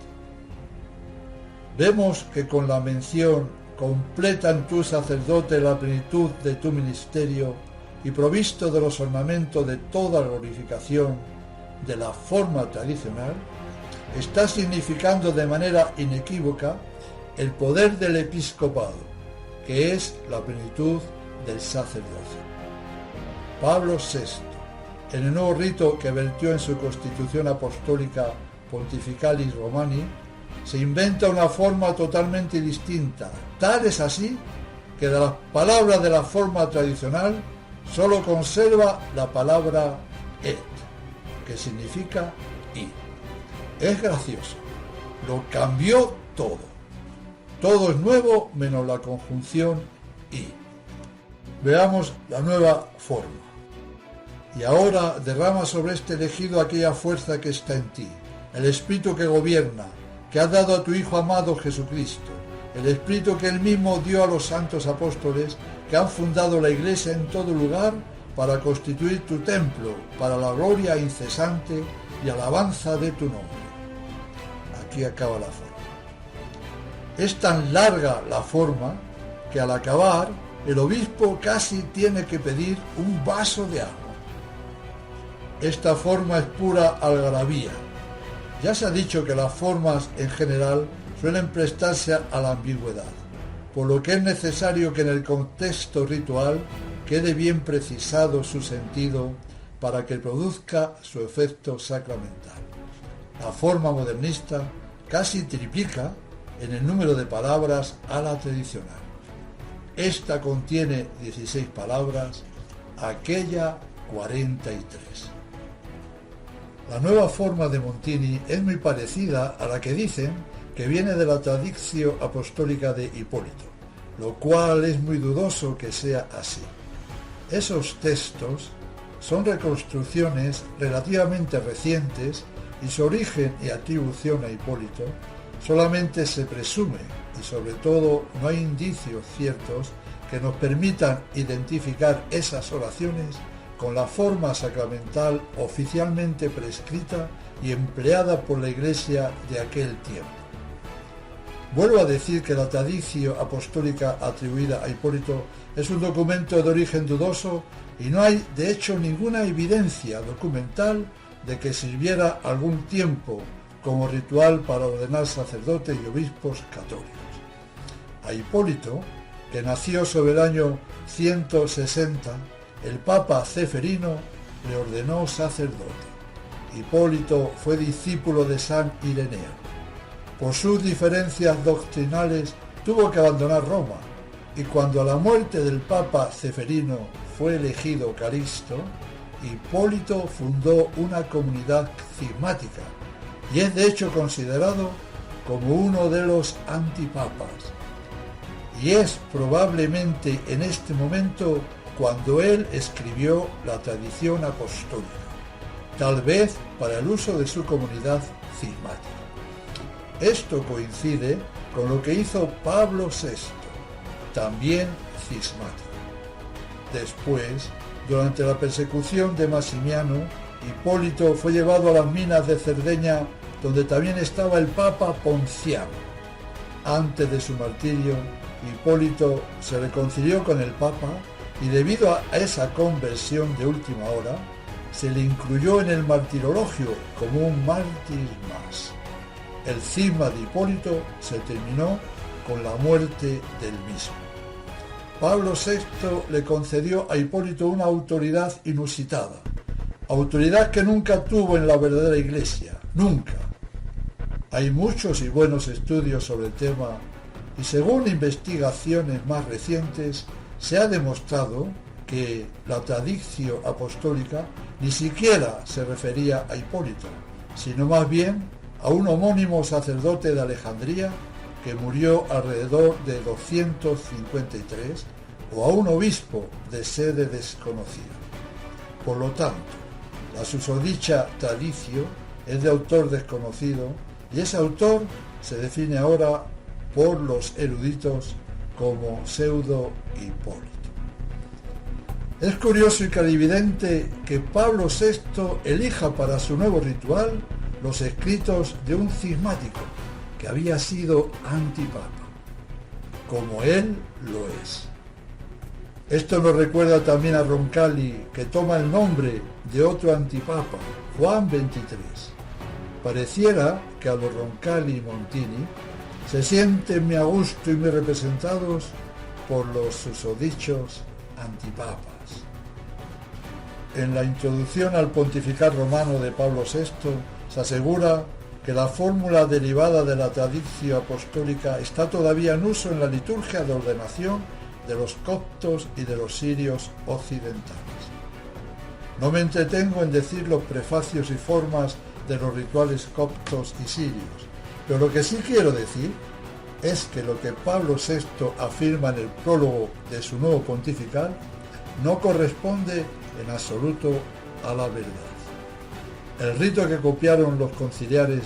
Vemos que con la mención completa en tu sacerdote la plenitud de tu ministerio y provisto de los ornamentos de toda glorificación de la forma tradicional, está significando de manera inequívoca el poder del episcopado, que es la plenitud del sacerdocio. Pablo VI, en el nuevo rito que vertió en su Constitución Apostólica Pontificalis Romani, se inventa una forma totalmente distinta. Tal es así que de las palabras de la forma tradicional solo conserva la palabra et, que significa y. Es gracioso, lo cambió todo. Todo es nuevo menos la conjunción y. Veamos la nueva forma. Y ahora derrama sobre este elegido aquella fuerza que está en ti, el Espíritu que gobierna, que has dado a tu Hijo amado Jesucristo, el Espíritu que él mismo dio a los santos apóstoles que han fundado la Iglesia en todo lugar para constituir tu templo, para la gloria incesante y alabanza de tu nombre. Aquí acaba la forma. Es tan larga la forma que al acabar el obispo casi tiene que pedir un vaso de agua. Esta forma es pura algarabía. Ya se ha dicho que las formas en general suelen prestarse a la ambigüedad, por lo que es necesario que en el contexto ritual quede bien precisado su sentido para que produzca su efecto sacramental. La forma modernista casi triplica en el número de palabras a la tradicional. Esta contiene 16 palabras, aquella 43. La nueva forma de Montini es muy parecida a la que dicen que viene de la Traditio Apostólica de Hipólito, lo cual es muy dudoso que sea así. Esos textos son reconstrucciones relativamente recientes y su origen y atribución a Hipólito solamente se presume y sobre todo no hay indicios ciertos que nos permitan identificar esas oraciones con la forma sacramental oficialmente prescrita y empleada por la Iglesia de aquel tiempo. Vuelvo a decir que la Traditio Apostólica atribuida a Hipólito es un documento de origen dudoso y no hay de hecho ninguna evidencia documental de que sirviera algún tiempo como ritual para ordenar sacerdotes y obispos católicos. A Hipólito, que nació sobre el año 160, el Papa Ceferino le ordenó sacerdote. Hipólito fue discípulo de San Ireneo. Por sus diferencias doctrinales tuvo que abandonar Roma, y cuando a la muerte del Papa Ceferino fue elegido Calixto, Hipólito fundó una comunidad cismática y es de hecho considerado como uno de los antipapas. Y es probablemente en este momento cuando él escribió la tradición apostólica, tal vez para el uso de su comunidad cismática. Esto coincide con lo que hizo Pablo VI, también cismático. Después, durante la persecución de Maximiano, Hipólito fue llevado a las minas de Cerdeña, donde también estaba el Papa Ponciano. Antes de su martirio, Hipólito se reconcilió con el Papa y debido a esa conversión de última hora, se le incluyó en el martirologio como un mártir más. El cisma de Hipólito se terminó con la muerte del mismo. Pablo VI le concedió a Hipólito una autoridad inusitada, autoridad que nunca tuvo en la verdadera Iglesia, nunca. Hay muchos y buenos estudios sobre el tema y según investigaciones más recientes se ha demostrado que la tradición apostólica ni siquiera se refería a Hipólito, sino más bien a un homónimo sacerdote de Alejandría que murió alrededor de 253, o a un obispo de sede desconocida. Por lo tanto, la susodicha tradición es de autor desconocido y ese autor se define ahora por los eruditos como pseudo-Hipólito. Es curioso y clarividente que Pablo VI elija para su nuevo ritual los escritos de un cismático que había sido antipapa, como él lo es. Esto nos recuerda también a Roncalli, que toma el nombre de otro antipapa, Juan XXIII. Pareciera que a los Roncalli y Montini se sienten muy a gusto y muy representados por los susodichos antipapas. En la introducción al pontificar romano de Pablo VI se asegura que la fórmula derivada de la tradición apostólica está todavía en uso en la liturgia de ordenación de los coptos y de los sirios occidentales. No me entretengo en decir los prefacios y formas de los rituales coptos y sirios, pero lo que sí quiero decir es que lo que Pablo VI afirma en el prólogo de su nuevo pontifical no corresponde en absoluto a la verdad. El rito que copiaron los conciliares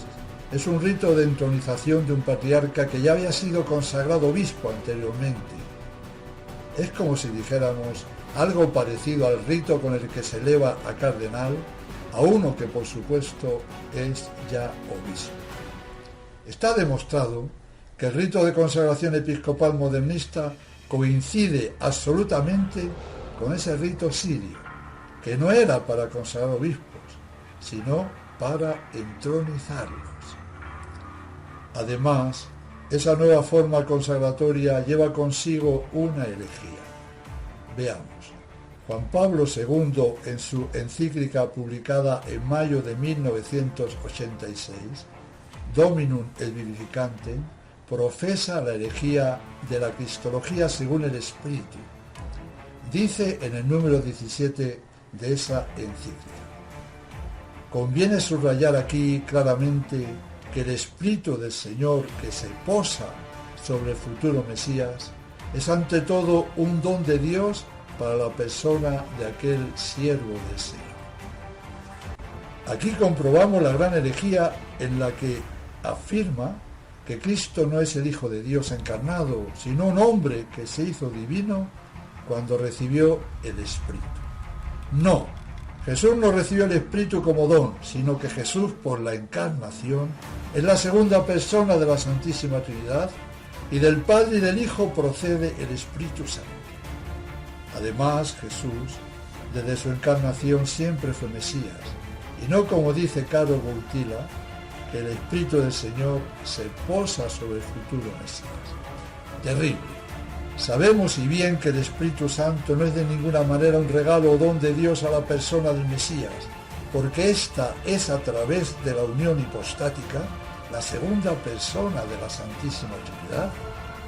es un rito de entronización de un patriarca que ya había sido consagrado obispo anteriormente. Es como si dijéramos algo parecido al rito con el que se eleva a cardenal a uno que por supuesto es ya obispo. Está demostrado que el rito de consagración episcopal modernista coincide absolutamente con ese rito sirio, que no era para consagrar obispos, sino para entronizarlos. Además, esa nueva forma consagratoria lleva consigo una herejía. Veamos. Juan Pablo II, en su encíclica publicada en mayo de 1986, Dominum et Vivificantem, profesa la herejía de la cristología según el Espíritu. Dice en el número 17 de esa encíclica: conviene subrayar aquí claramente que el Espíritu del Señor que se posa sobre el futuro Mesías es ante todo un don de Dios para la persona de aquel siervo del Señor. Aquí comprobamos la gran herejía en la que afirma que Cristo no es el Hijo de Dios encarnado, sino un hombre que se hizo divino cuando recibió el Espíritu. No, Jesús no recibió el Espíritu como don, sino que Jesús, por la encarnación, es la segunda persona de la Santísima Trinidad y del Padre y del Hijo procede el Espíritu Santo. Además, Jesús, desde su encarnación, siempre fue Mesías, y no como dice Karol Wojtyła, que el Espíritu del Señor se posa sobre el futuro Mesías. Terrible. Sabemos y bien que el Espíritu Santo no es de ninguna manera un regalo o don de Dios a la persona del Mesías, porque ésta es a través de la unión hipostática la segunda persona de la Santísima Trinidad,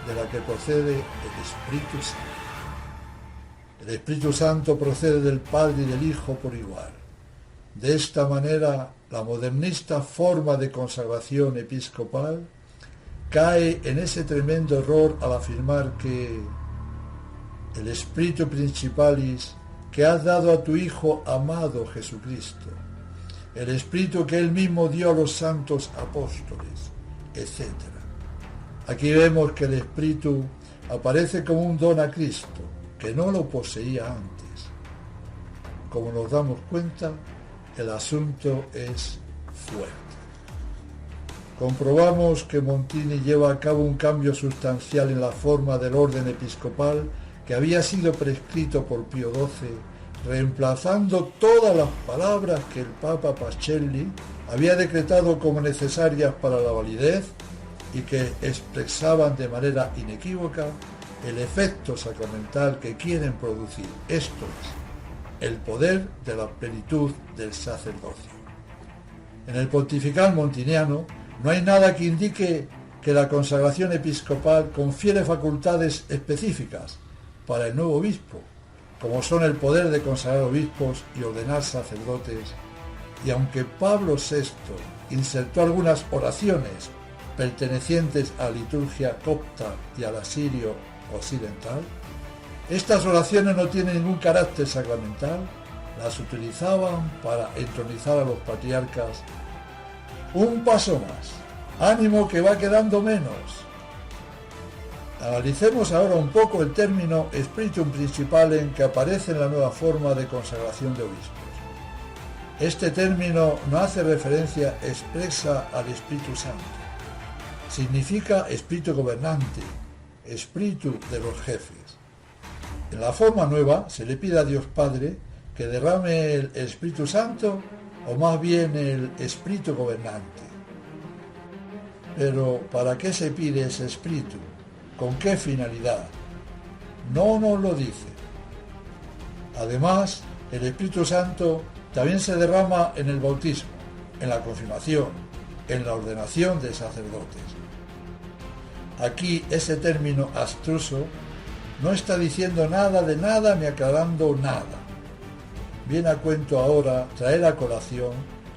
de la que procede el Espíritu Santo. El Espíritu Santo procede del Padre y del Hijo por igual. De esta manera, la modernista forma de consagración episcopal cae en ese tremendo error al afirmar que el Espíritu Principalis que has dado a tu Hijo amado Jesucristo, el Espíritu que Él mismo dio a los santos apóstoles, etc. Aquí vemos que el Espíritu aparece como un don a Cristo, que no lo poseía antes. Como nos damos cuenta, el asunto es fuerte. Comprobamos que Montini lleva a cabo un cambio sustancial en la forma del orden episcopal que había sido prescrito por Pío XII, reemplazando todas las palabras que el Papa Pacelli había decretado como necesarias para la validez y que expresaban de manera inequívoca el efecto sacramental que quieren producir, esto es, el poder de la plenitud del sacerdocio. En el pontifical montiniano no hay nada que indique que la consagración episcopal confiere facultades específicas para el nuevo obispo, como son el poder de consagrar obispos y ordenar sacerdotes, y aunque Pablo VI insertó algunas oraciones pertenecientes a la liturgia copta y al asirio occidental, estas oraciones no tienen ningún carácter sacramental, las utilizaban para entronizar a los patriarcas. Un paso más, ánimo que va quedando menos. Analicemos ahora un poco el término Spiritum Principalem que aparece en la nueva forma de consagración de obispos. Este término no hace referencia expresa al Espíritu Santo. Significa espíritu gobernante, espíritu de los jefes. En la forma nueva se le pide a Dios Padre que derrame el Espíritu Santo o más bien el espíritu gobernante. Pero ¿para qué se pide ese espíritu? ¿Con qué finalidad? No nos lo dice. Además, el Espíritu Santo también se derrama en el bautismo, en la confirmación, en la ordenación de sacerdotes. Aquí ese término abstruso no está diciendo nada de nada ni aclarando nada. Viene a cuento ahora traer a colación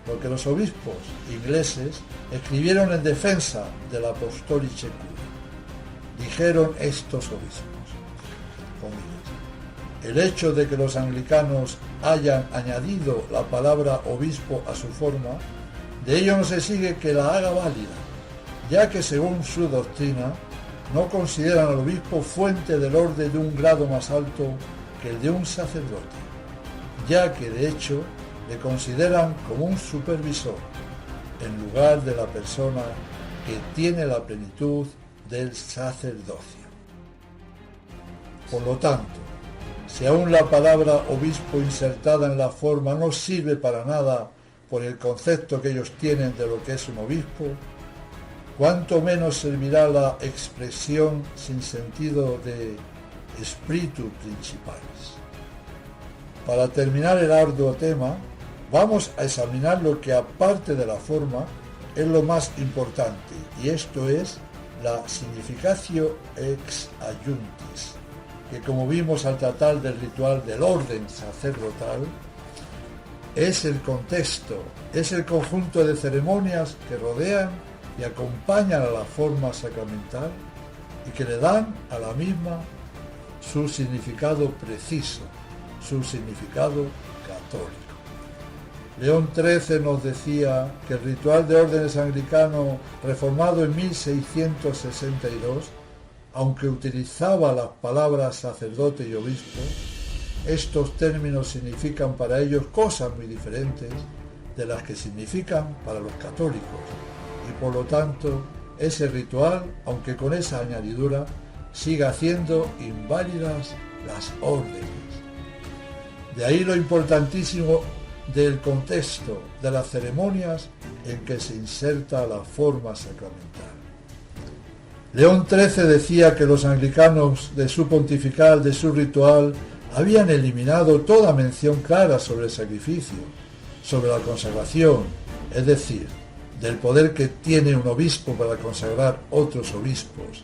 lo que los obispos ingleses escribieron en defensa del Apostolice Curia. Dijeron estos obispos, comillas, el hecho de que los anglicanos hayan añadido la palabra obispo a su forma, de ello no se sigue que la haga válida, ya que según su doctrina no consideran al obispo fuente del orden de un grado más alto que el de un sacerdote, ya que de hecho le consideran como un supervisor, en lugar de la persona que tiene la plenitud del sacerdocio. Por lo tanto, si aún la palabra obispo insertada en la forma no sirve para nada por el concepto que ellos tienen de lo que es un obispo, cuánto menos servirá la expresión sin sentido de Spiritus Principalis. Para terminar el arduo tema, vamos a examinar lo que aparte de la forma es lo más importante, y esto es la significatio ex adjunctis, que como vimos al tratar del ritual del orden sacerdotal, es el contexto, es el conjunto de ceremonias que rodean y acompañan a la forma sacramental y que le dan a la misma su significado preciso, su significado católico. León XIII nos decía que el ritual de órdenes anglicano reformado en 1662, aunque utilizaba las palabras sacerdote y obispo, estos términos significan para ellos cosas muy diferentes de las que significan para los católicos, y por lo tanto ese ritual, aunque con esa añadidura, sigue haciendo inválidas las órdenes. De ahí lo importantísimo del contexto de las ceremonias en que se inserta la forma sacramental. León XIII decía que los anglicanos de su pontifical, de su ritual, habían eliminado toda mención clara sobre el sacrificio, sobre la consagración, es decir, del poder que tiene un obispo para consagrar otros obispos,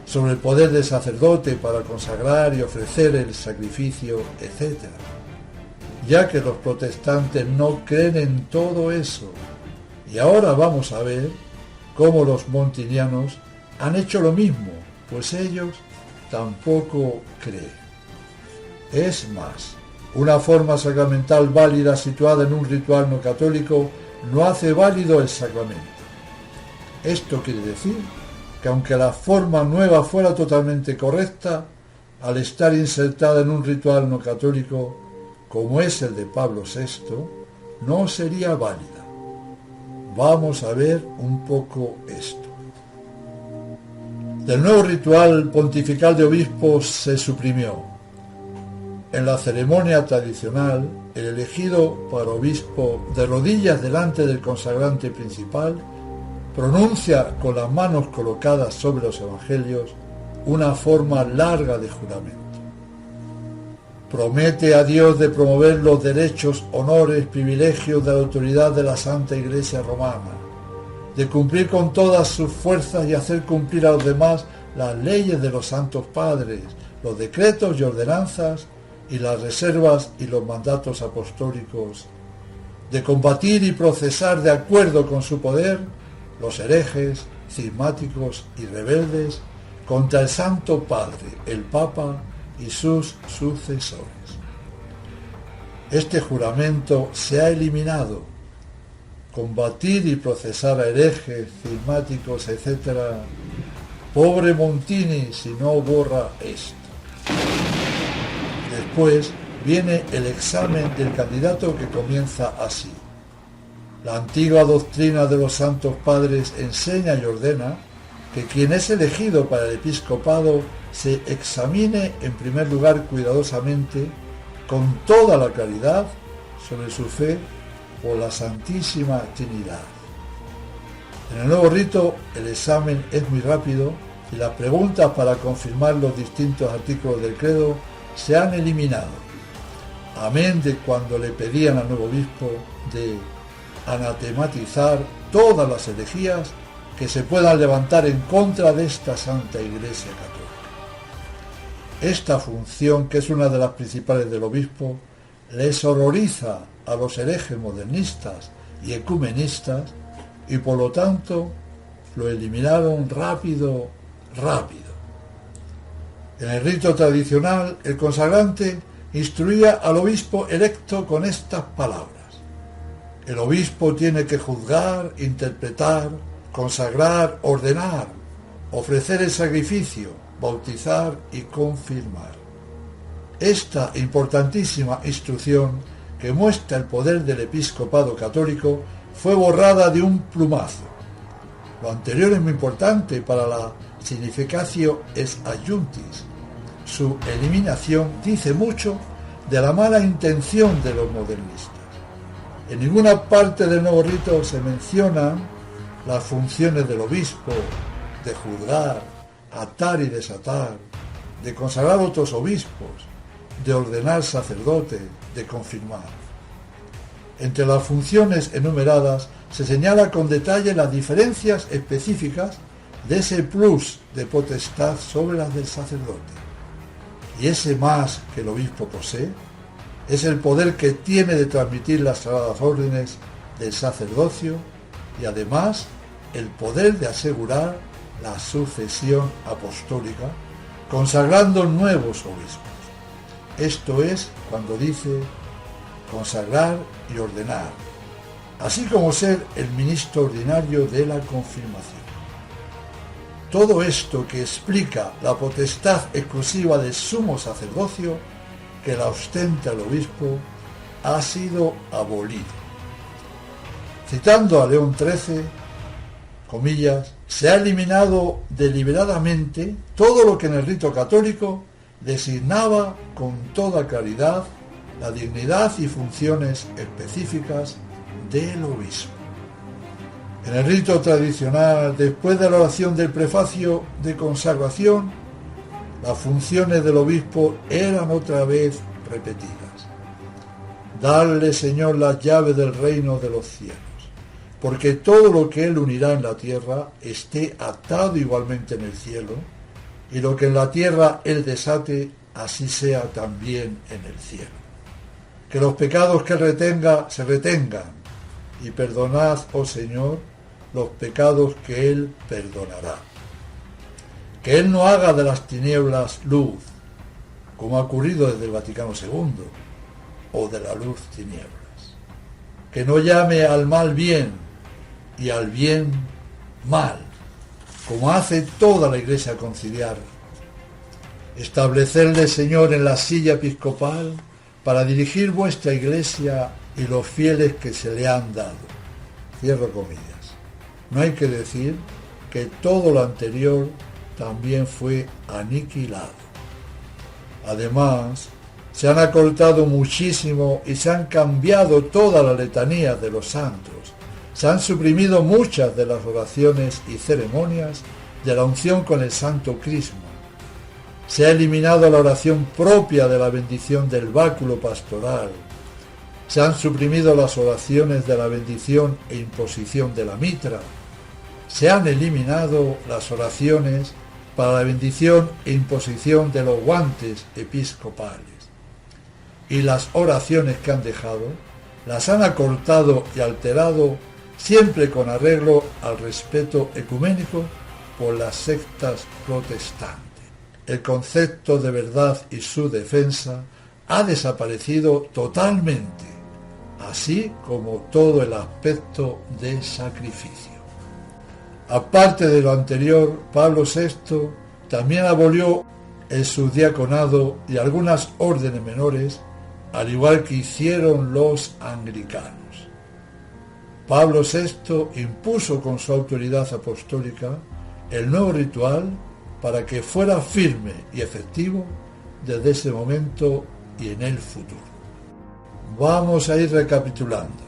sobre el poder del sacerdote para consagrar y ofrecer el sacrificio, etc. Ya que los protestantes no creen en todo eso. Y ahora vamos a ver cómo los montinianos han hecho lo mismo, pues ellos tampoco creen. Es más, una forma sacramental válida situada en un ritual no católico no hace válido el sacramento. Esto quiere decir que aunque la forma nueva fuera totalmente correcta, al estar insertada en un ritual no católico, como es el de Pablo VI, no sería válida. Vamos a ver un poco esto. Del nuevo ritual pontifical de obispos se suprimió. En la ceremonia tradicional, el elegido para obispo, de rodillas delante del consagrante principal, pronuncia con las manos colocadas sobre los evangelios una forma larga de juramento. Promete a Dios de promover los derechos, honores, privilegios de la autoridad de la Santa Iglesia Romana, de cumplir con todas sus fuerzas y hacer cumplir a los demás las leyes de los santos padres, los decretos y ordenanzas y las reservas y los mandatos apostólicos, de combatir y procesar de acuerdo con su poder los herejes, cismáticos y rebeldes contra el Santo Padre, el Papa y sus sucesores. Este juramento se ha eliminado. Combatir y procesar a herejes, cismáticos, etc. Pobre Montini si no borra esto. Después viene el examen del candidato que comienza así. La antigua doctrina de los santos padres enseña y ordena que quien es elegido para el episcopado se examine en primer lugar cuidadosamente, con toda la claridad, sobre su fe por la Santísima Trinidad. En el nuevo rito el examen es muy rápido y las preguntas para confirmar los distintos artículos del credo se han eliminado, amén de cuando le pedían al nuevo obispo de anatematizar todas las herejías que se puedan levantar en contra de esta Santa Iglesia Católica. Esta función, que es una de las principales del obispo, les horroriza a los herejes modernistas y ecumenistas y por lo tanto lo eliminaron rápido. En el rito tradicional, el consagrante instruía al obispo electo con estas palabras: el obispo tiene que juzgar, interpretar, consagrar, ordenar, ofrecer el sacrificio, bautizar y confirmar. Esta importantísima instrucción, que muestra el poder del episcopado católico, fue borrada de un plumazo. Lo anterior es muy importante para la significatio es adjuntis. Su eliminación dice mucho de la mala intención de los modernistas. En ninguna parte del nuevo rito se mencionan las funciones del obispo, de juzgar, atar y desatar, de consagrar otros obispos, de ordenar sacerdotes, de confirmar. Entre las funciones enumeradas se señala con detalle las diferencias específicas de ese plus de potestad sobre las del sacerdote. Y ese más que el obispo posee es el poder que tiene de transmitir las sagradas órdenes del sacerdocio y además el poder de asegurar la sucesión apostólica, consagrando nuevos obispos. Esto es cuando dice consagrar y ordenar, así como ser el ministro ordinario de la confirmación. Todo esto que explica la potestad exclusiva del sumo sacerdocio que la ostenta el obispo ha sido abolido. Citando a León XIII, comillas, se ha eliminado deliberadamente todo lo que en el rito católico designaba con toda claridad la dignidad y funciones específicas del obispo. En el rito tradicional, después de la oración del prefacio de consagración, las funciones del obispo eran otra vez repetidas. Darle, Señor, las llaves del reino de los cielos. porque todo lo que Él unirá en la tierra esté atado igualmente en el cielo, y lo que en la tierra Él desate, así sea también en el cielo. Que los pecados que Él retenga, se retengan, y perdonad, oh Señor, los pecados que Él perdonará. Que Él no haga de las tinieblas luz, como ha ocurrido desde el Vaticano II, o de la luz tinieblas. Que no llame al mal bien y al bien mal, como hace toda la Iglesia conciliar. Establecerle, Señor, en la silla episcopal para dirigir vuestra Iglesia y los fieles que se le han dado. Cierro comillas. No hay que decir que todo lo anterior también fue aniquilado. Además, se han acortado muchísimo y se han cambiado todas las letanías de los santos. Se han suprimido muchas de las oraciones y ceremonias de la unción con el Santo Crisma. Se ha eliminado la oración propia de la bendición del báculo pastoral. Se han suprimido las oraciones de la bendición e imposición de la mitra. Se han eliminado las oraciones para la bendición e imposición de los guantes episcopales. Y las oraciones que han dejado las han acortado y alterado, siempre con arreglo al respeto ecuménico por las sectas protestantes. El concepto de verdad y su defensa ha desaparecido totalmente, así como todo el aspecto de sacrificio. Aparte de lo anterior, Pablo VI también abolió el subdiaconado y algunas órdenes menores, al igual que hicieron los anglicanos. Pablo VI impuso con su autoridad apostólica el nuevo ritual para que fuera firme y efectivo desde ese momento y en el futuro. Vamos a ir recapitulando.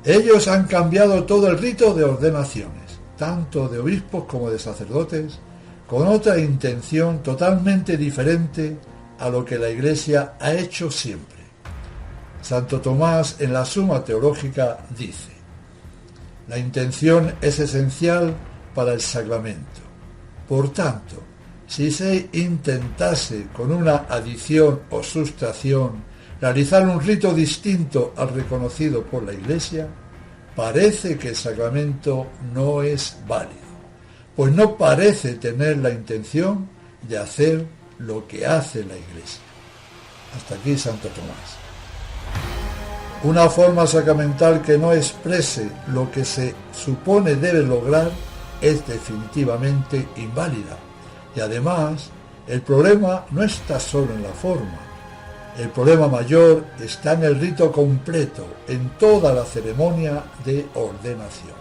Ellos han cambiado todo el rito de ordenaciones, tanto de obispos como de sacerdotes, con otra intención totalmente diferente a lo que la Iglesia ha hecho siempre. Santo Tomás en la Suma Teológica dice: la intención es esencial para el sacramento. Por tanto, si se intentase con una adición o sustracción realizar un rito distinto al reconocido por la Iglesia, parece que el sacramento no es válido, pues no parece tener la intención de hacer lo que hace la Iglesia. Hasta aquí Santo Tomás. Una forma sacramental que no exprese lo que se supone debe lograr es definitivamente inválida. Y además, el problema no está solo en la forma. El problema mayor está en el rito completo, en toda la ceremonia de ordenación.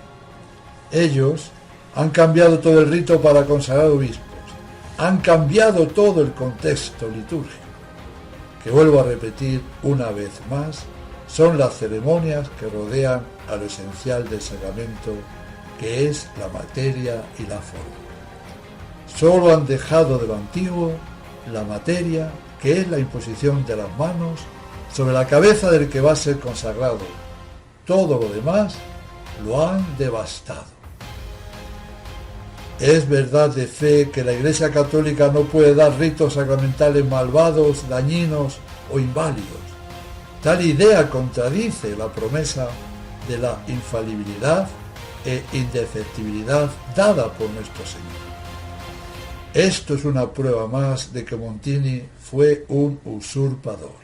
Ellos han cambiado todo el rito para consagrar obispos, han cambiado todo el contexto litúrgico, que vuelvo a repetir una vez más, son las ceremonias que rodean a lo esencial del sacramento, que es la materia y la forma. Solo han dejado de lo antiguo la materia, que es la imposición de las manos sobre la cabeza del que va a ser consagrado. Todo lo demás lo han devastado. Es verdad de fe que la Iglesia Católica no puede dar ritos sacramentales malvados, dañinos o inválidos. Tal idea contradice la promesa de la infalibilidad e indefectibilidad dada por nuestro Señor. Esto es una prueba más de que Montini fue un usurpador.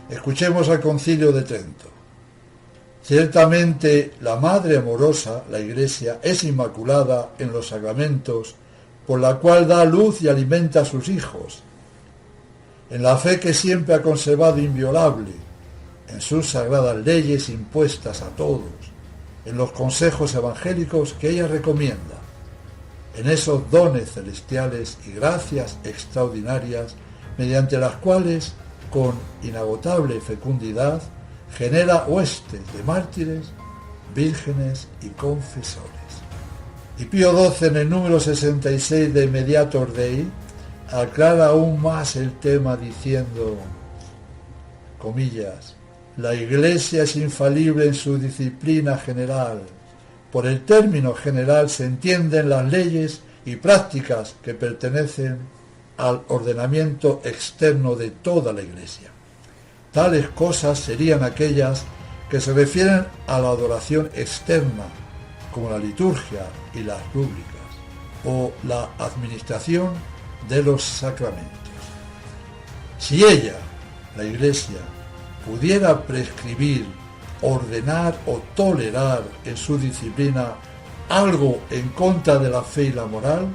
Escuchemos al Concilio de Trento. Ciertamente la Madre amorosa, la Iglesia, es inmaculada en los sacramentos, por la cual da luz y alimenta a sus hijos, en la fe que siempre ha conservado inviolable, en sus sagradas leyes impuestas a todos, en los consejos evangélicos que ella recomienda, en esos dones celestiales y gracias extraordinarias mediante las cuales, con inagotable fecundidad, genera huestes de mártires, vírgenes y confesores. Y Pío XII, en el número 66 de Mediator Dei, aclara aún más el tema diciendo, comillas, La Iglesia es infalible en su disciplina general. Por el término general se entienden las leyes y prácticas que pertenecen al ordenamiento externo de toda la Iglesia. Tales cosas serían aquellas que se refieren a la adoración externa, como la liturgia y las rúbricas, o la administración de los sacramentos. Si ella, la Iglesia, pudiera prescribir, ordenar o tolerar en su disciplina algo en contra de la fe y la moral,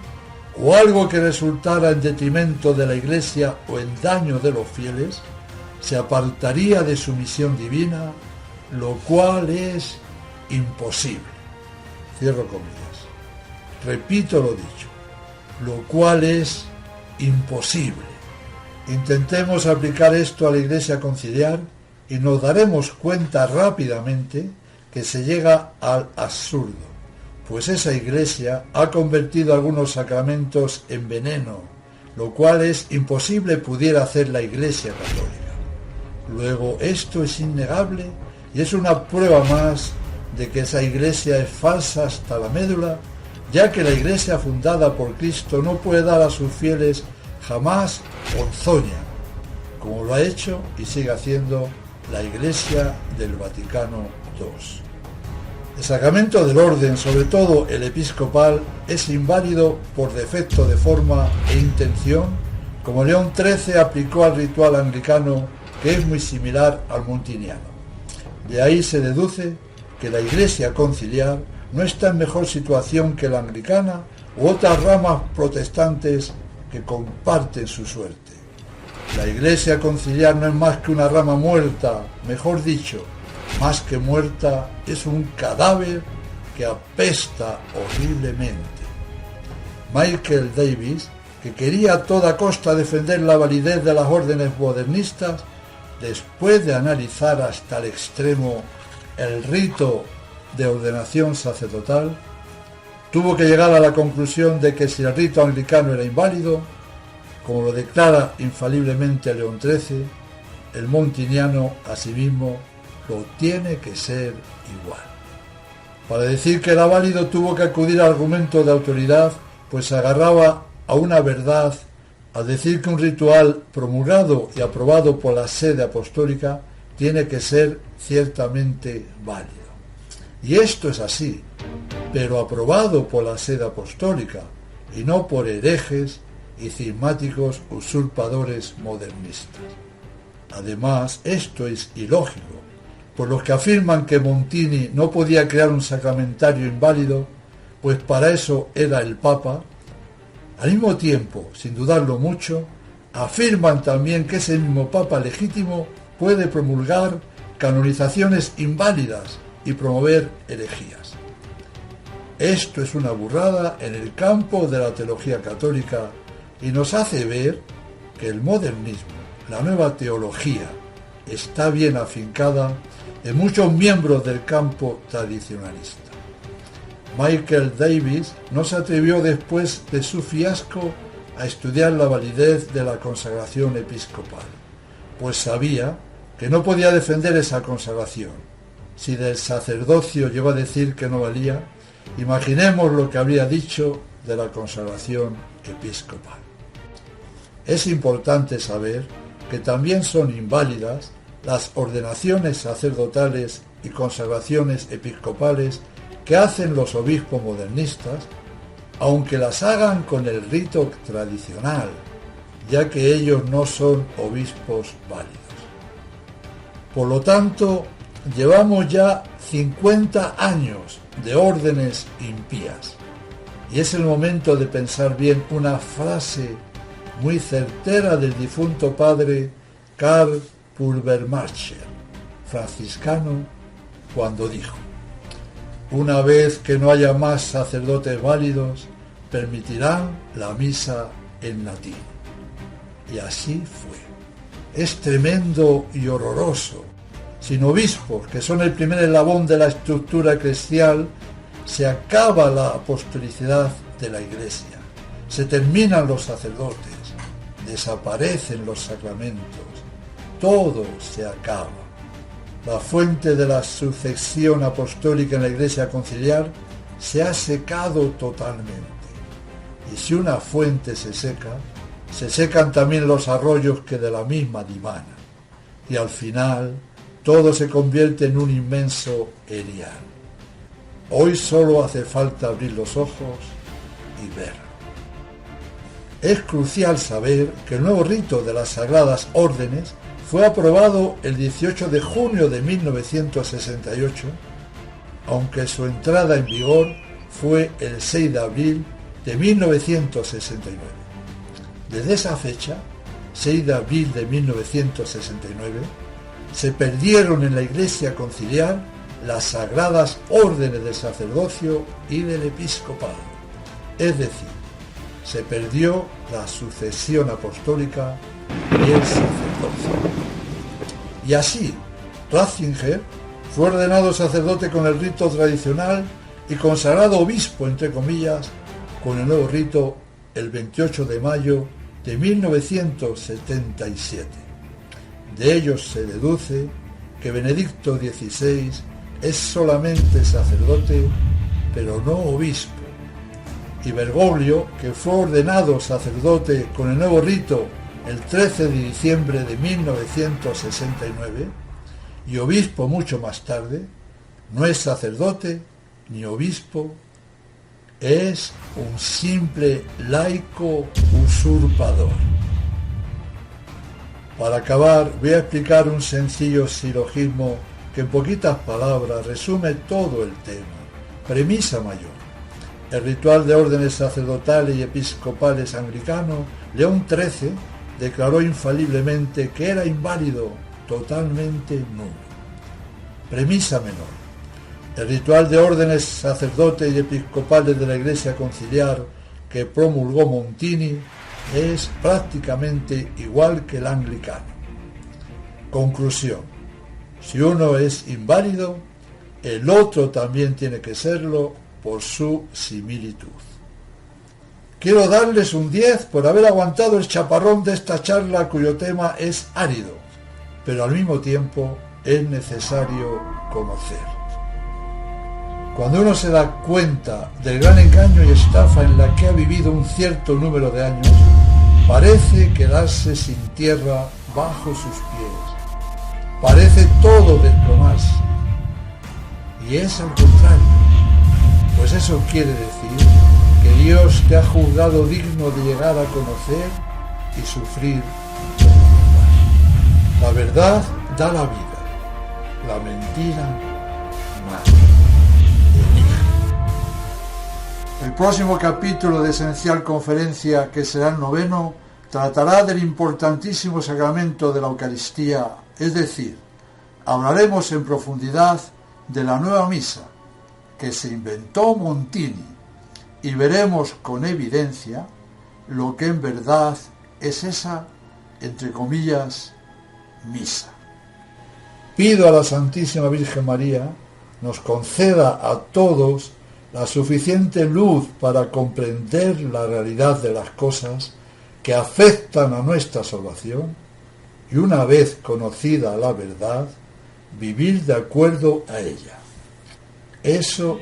o algo que resultara en detrimento de la Iglesia o en daño de los fieles, se apartaría de su misión divina, lo cual es imposible. Cierro comillas. Repito lo dicho, lo cual es imposible. Intentemos aplicar esto a la Iglesia conciliar y nos daremos cuenta rápidamente que se llega al absurdo, pues esa Iglesia ha convertido algunos sacramentos en veneno, lo cual es imposible pudiera hacer la Iglesia católica. Luego, esto es innegable y es una prueba más de que esa Iglesia es falsa hasta la médula, ya que la Iglesia fundada por Cristo no puede dar a sus fieles jamás ponzoña, como lo ha hecho y sigue haciendo la Iglesia del Vaticano II. El sacramento del orden, sobre todo el episcopal, es inválido por defecto de forma e intención, como León XIII aplicó al ritual anglicano, que es muy similar al montiniano. De ahí se deduce que la Iglesia conciliar no está en mejor situación que la anglicana u otras ramas protestantes que comparten su suerte. La Iglesia conciliar no es más que una rama muerta, mejor dicho, más que muerta, es un cadáver que apesta horriblemente. Michael Davis, que quería a toda costa defender la validez de las órdenes modernistas, después de analizar hasta el extremo el rito de ordenación sacerdotal, tuvo que llegar a la conclusión de que si el rito anglicano era inválido, como lo declara infaliblemente León XIII, el montiniano asimismo lo tiene que ser igual. Para decir que era válido tuvo que acudir al argumento de autoridad, pues se agarraba a una verdad al decir que un ritual promulgado y aprobado por la sede apostólica tiene que ser ciertamente válido. Y esto es así, pero aprobado por la sede apostólica y no por herejes y cismáticos usurpadores modernistas. Además, esto es ilógico, por los que afirman que Montini no podía crear un sacramentario inválido, pues para eso era el Papa. Al mismo tiempo, sin dudarlo mucho, afirman también que ese mismo Papa legítimo puede promulgar canonizaciones inválidas y promover herejías. Esto es una burrada en el campo de la teología católica y nos hace ver que el modernismo, la nueva teología, está bien afincada en muchos miembros del campo tradicionalista. Michael Davis no se atrevió después de su fiasco a estudiar la validez de la consagración episcopal, pues sabía que no podía defender esa consagración. Si del sacerdocio llegó a decir que no valía, imaginemos lo que habría dicho de la consagración episcopal. Es importante saber que también son inválidas las ordenaciones sacerdotales y consagraciones episcopales que hacen los obispos modernistas, aunque las hagan con el rito tradicional, ya que ellos no son obispos válidos. Por lo tanto, llevamos ya 50 años de órdenes impías, y es el momento de pensar bien una frase muy certera del difunto padre Karl Pulvermacher, franciscano, cuando dijo: una vez que no haya más sacerdotes válidos, permitirán la misa en latín. Y así fue. Es tremendo y horroroso. Sin obispos, que son el primer eslabón de la estructura eclesial, se acaba la apostolicidad de la Iglesia. Se terminan los sacerdotes, desaparecen los sacramentos, todo se acaba. la fuente de la sucesión apostólica en la Iglesia conciliar se ha secado totalmente. Y si una fuente se seca, se secan también los arroyos que de la misma dimanan. Y al final, todo se convierte en un inmenso erial. Hoy solo hace falta abrir los ojos y verlo. Es crucial saber que el nuevo rito de las Sagradas Órdenes fue aprobado el 18 de junio de 1968, aunque su entrada en vigor fue el 6 de abril de 1969. Desde esa fecha, 6 de abril de 1969, se perdieron en la Iglesia conciliar las sagradas órdenes del sacerdocio y del episcopado. Es decir, se perdió la sucesión apostólica y el sacerdocio. Y así, Ratzinger fue ordenado sacerdote con el rito tradicional y consagrado obispo, entre comillas, con el nuevo rito el 28 de mayo de 1977. De ellos se deduce que Benedicto XVI es solamente sacerdote, pero no obispo, y Bergoglio, que fue ordenado sacerdote con el nuevo rito el 13 de diciembre de 1969, y obispo mucho más tarde, no es sacerdote ni obispo, es un simple laico usurpador. Para acabar, voy a explicar un sencillo silogismo que en poquitas palabras resume todo el tema. Premisa mayor. El ritual de órdenes sacerdotales y episcopales anglicano, León XIII, declaró infaliblemente que era inválido, totalmente nulo. Premisa menor. El ritual de órdenes sacerdotes y episcopales de la Iglesia conciliar que promulgó Montini es prácticamente igual que el anglicano. Conclusión. Si uno es inválido, el otro también tiene que serlo por su similitud. Quiero darles un 10 por haber aguantado el chaparrón de esta charla cuyo tema es árido, pero al mismo tiempo es necesario conocer. Cuando uno se da cuenta del gran engaño y estafa en la que ha vivido un cierto número de años, parece quedarse sin tierra bajo sus pies. Parece todo desplomarse. Y es al contrario, pues eso quiere decir que Dios te ha juzgado digno de llegar a conocer y sufrir la verdad. La verdad da la vida, la mentira mata. El próximo capítulo de Esencial Conferencia, que será el 9º, tratará del importantísimo sacramento de la Eucaristía, es decir, hablaremos en profundidad de la nueva misa que se inventó Montini y veremos con evidencia lo que en verdad es esa, entre comillas, misa. Pido a la Santísima Virgen María nos conceda a todos la suficiente luz para comprender la realidad de las cosas que afectan a nuestra salvación y, una vez conocida la verdad, vivir de acuerdo a ella. Eso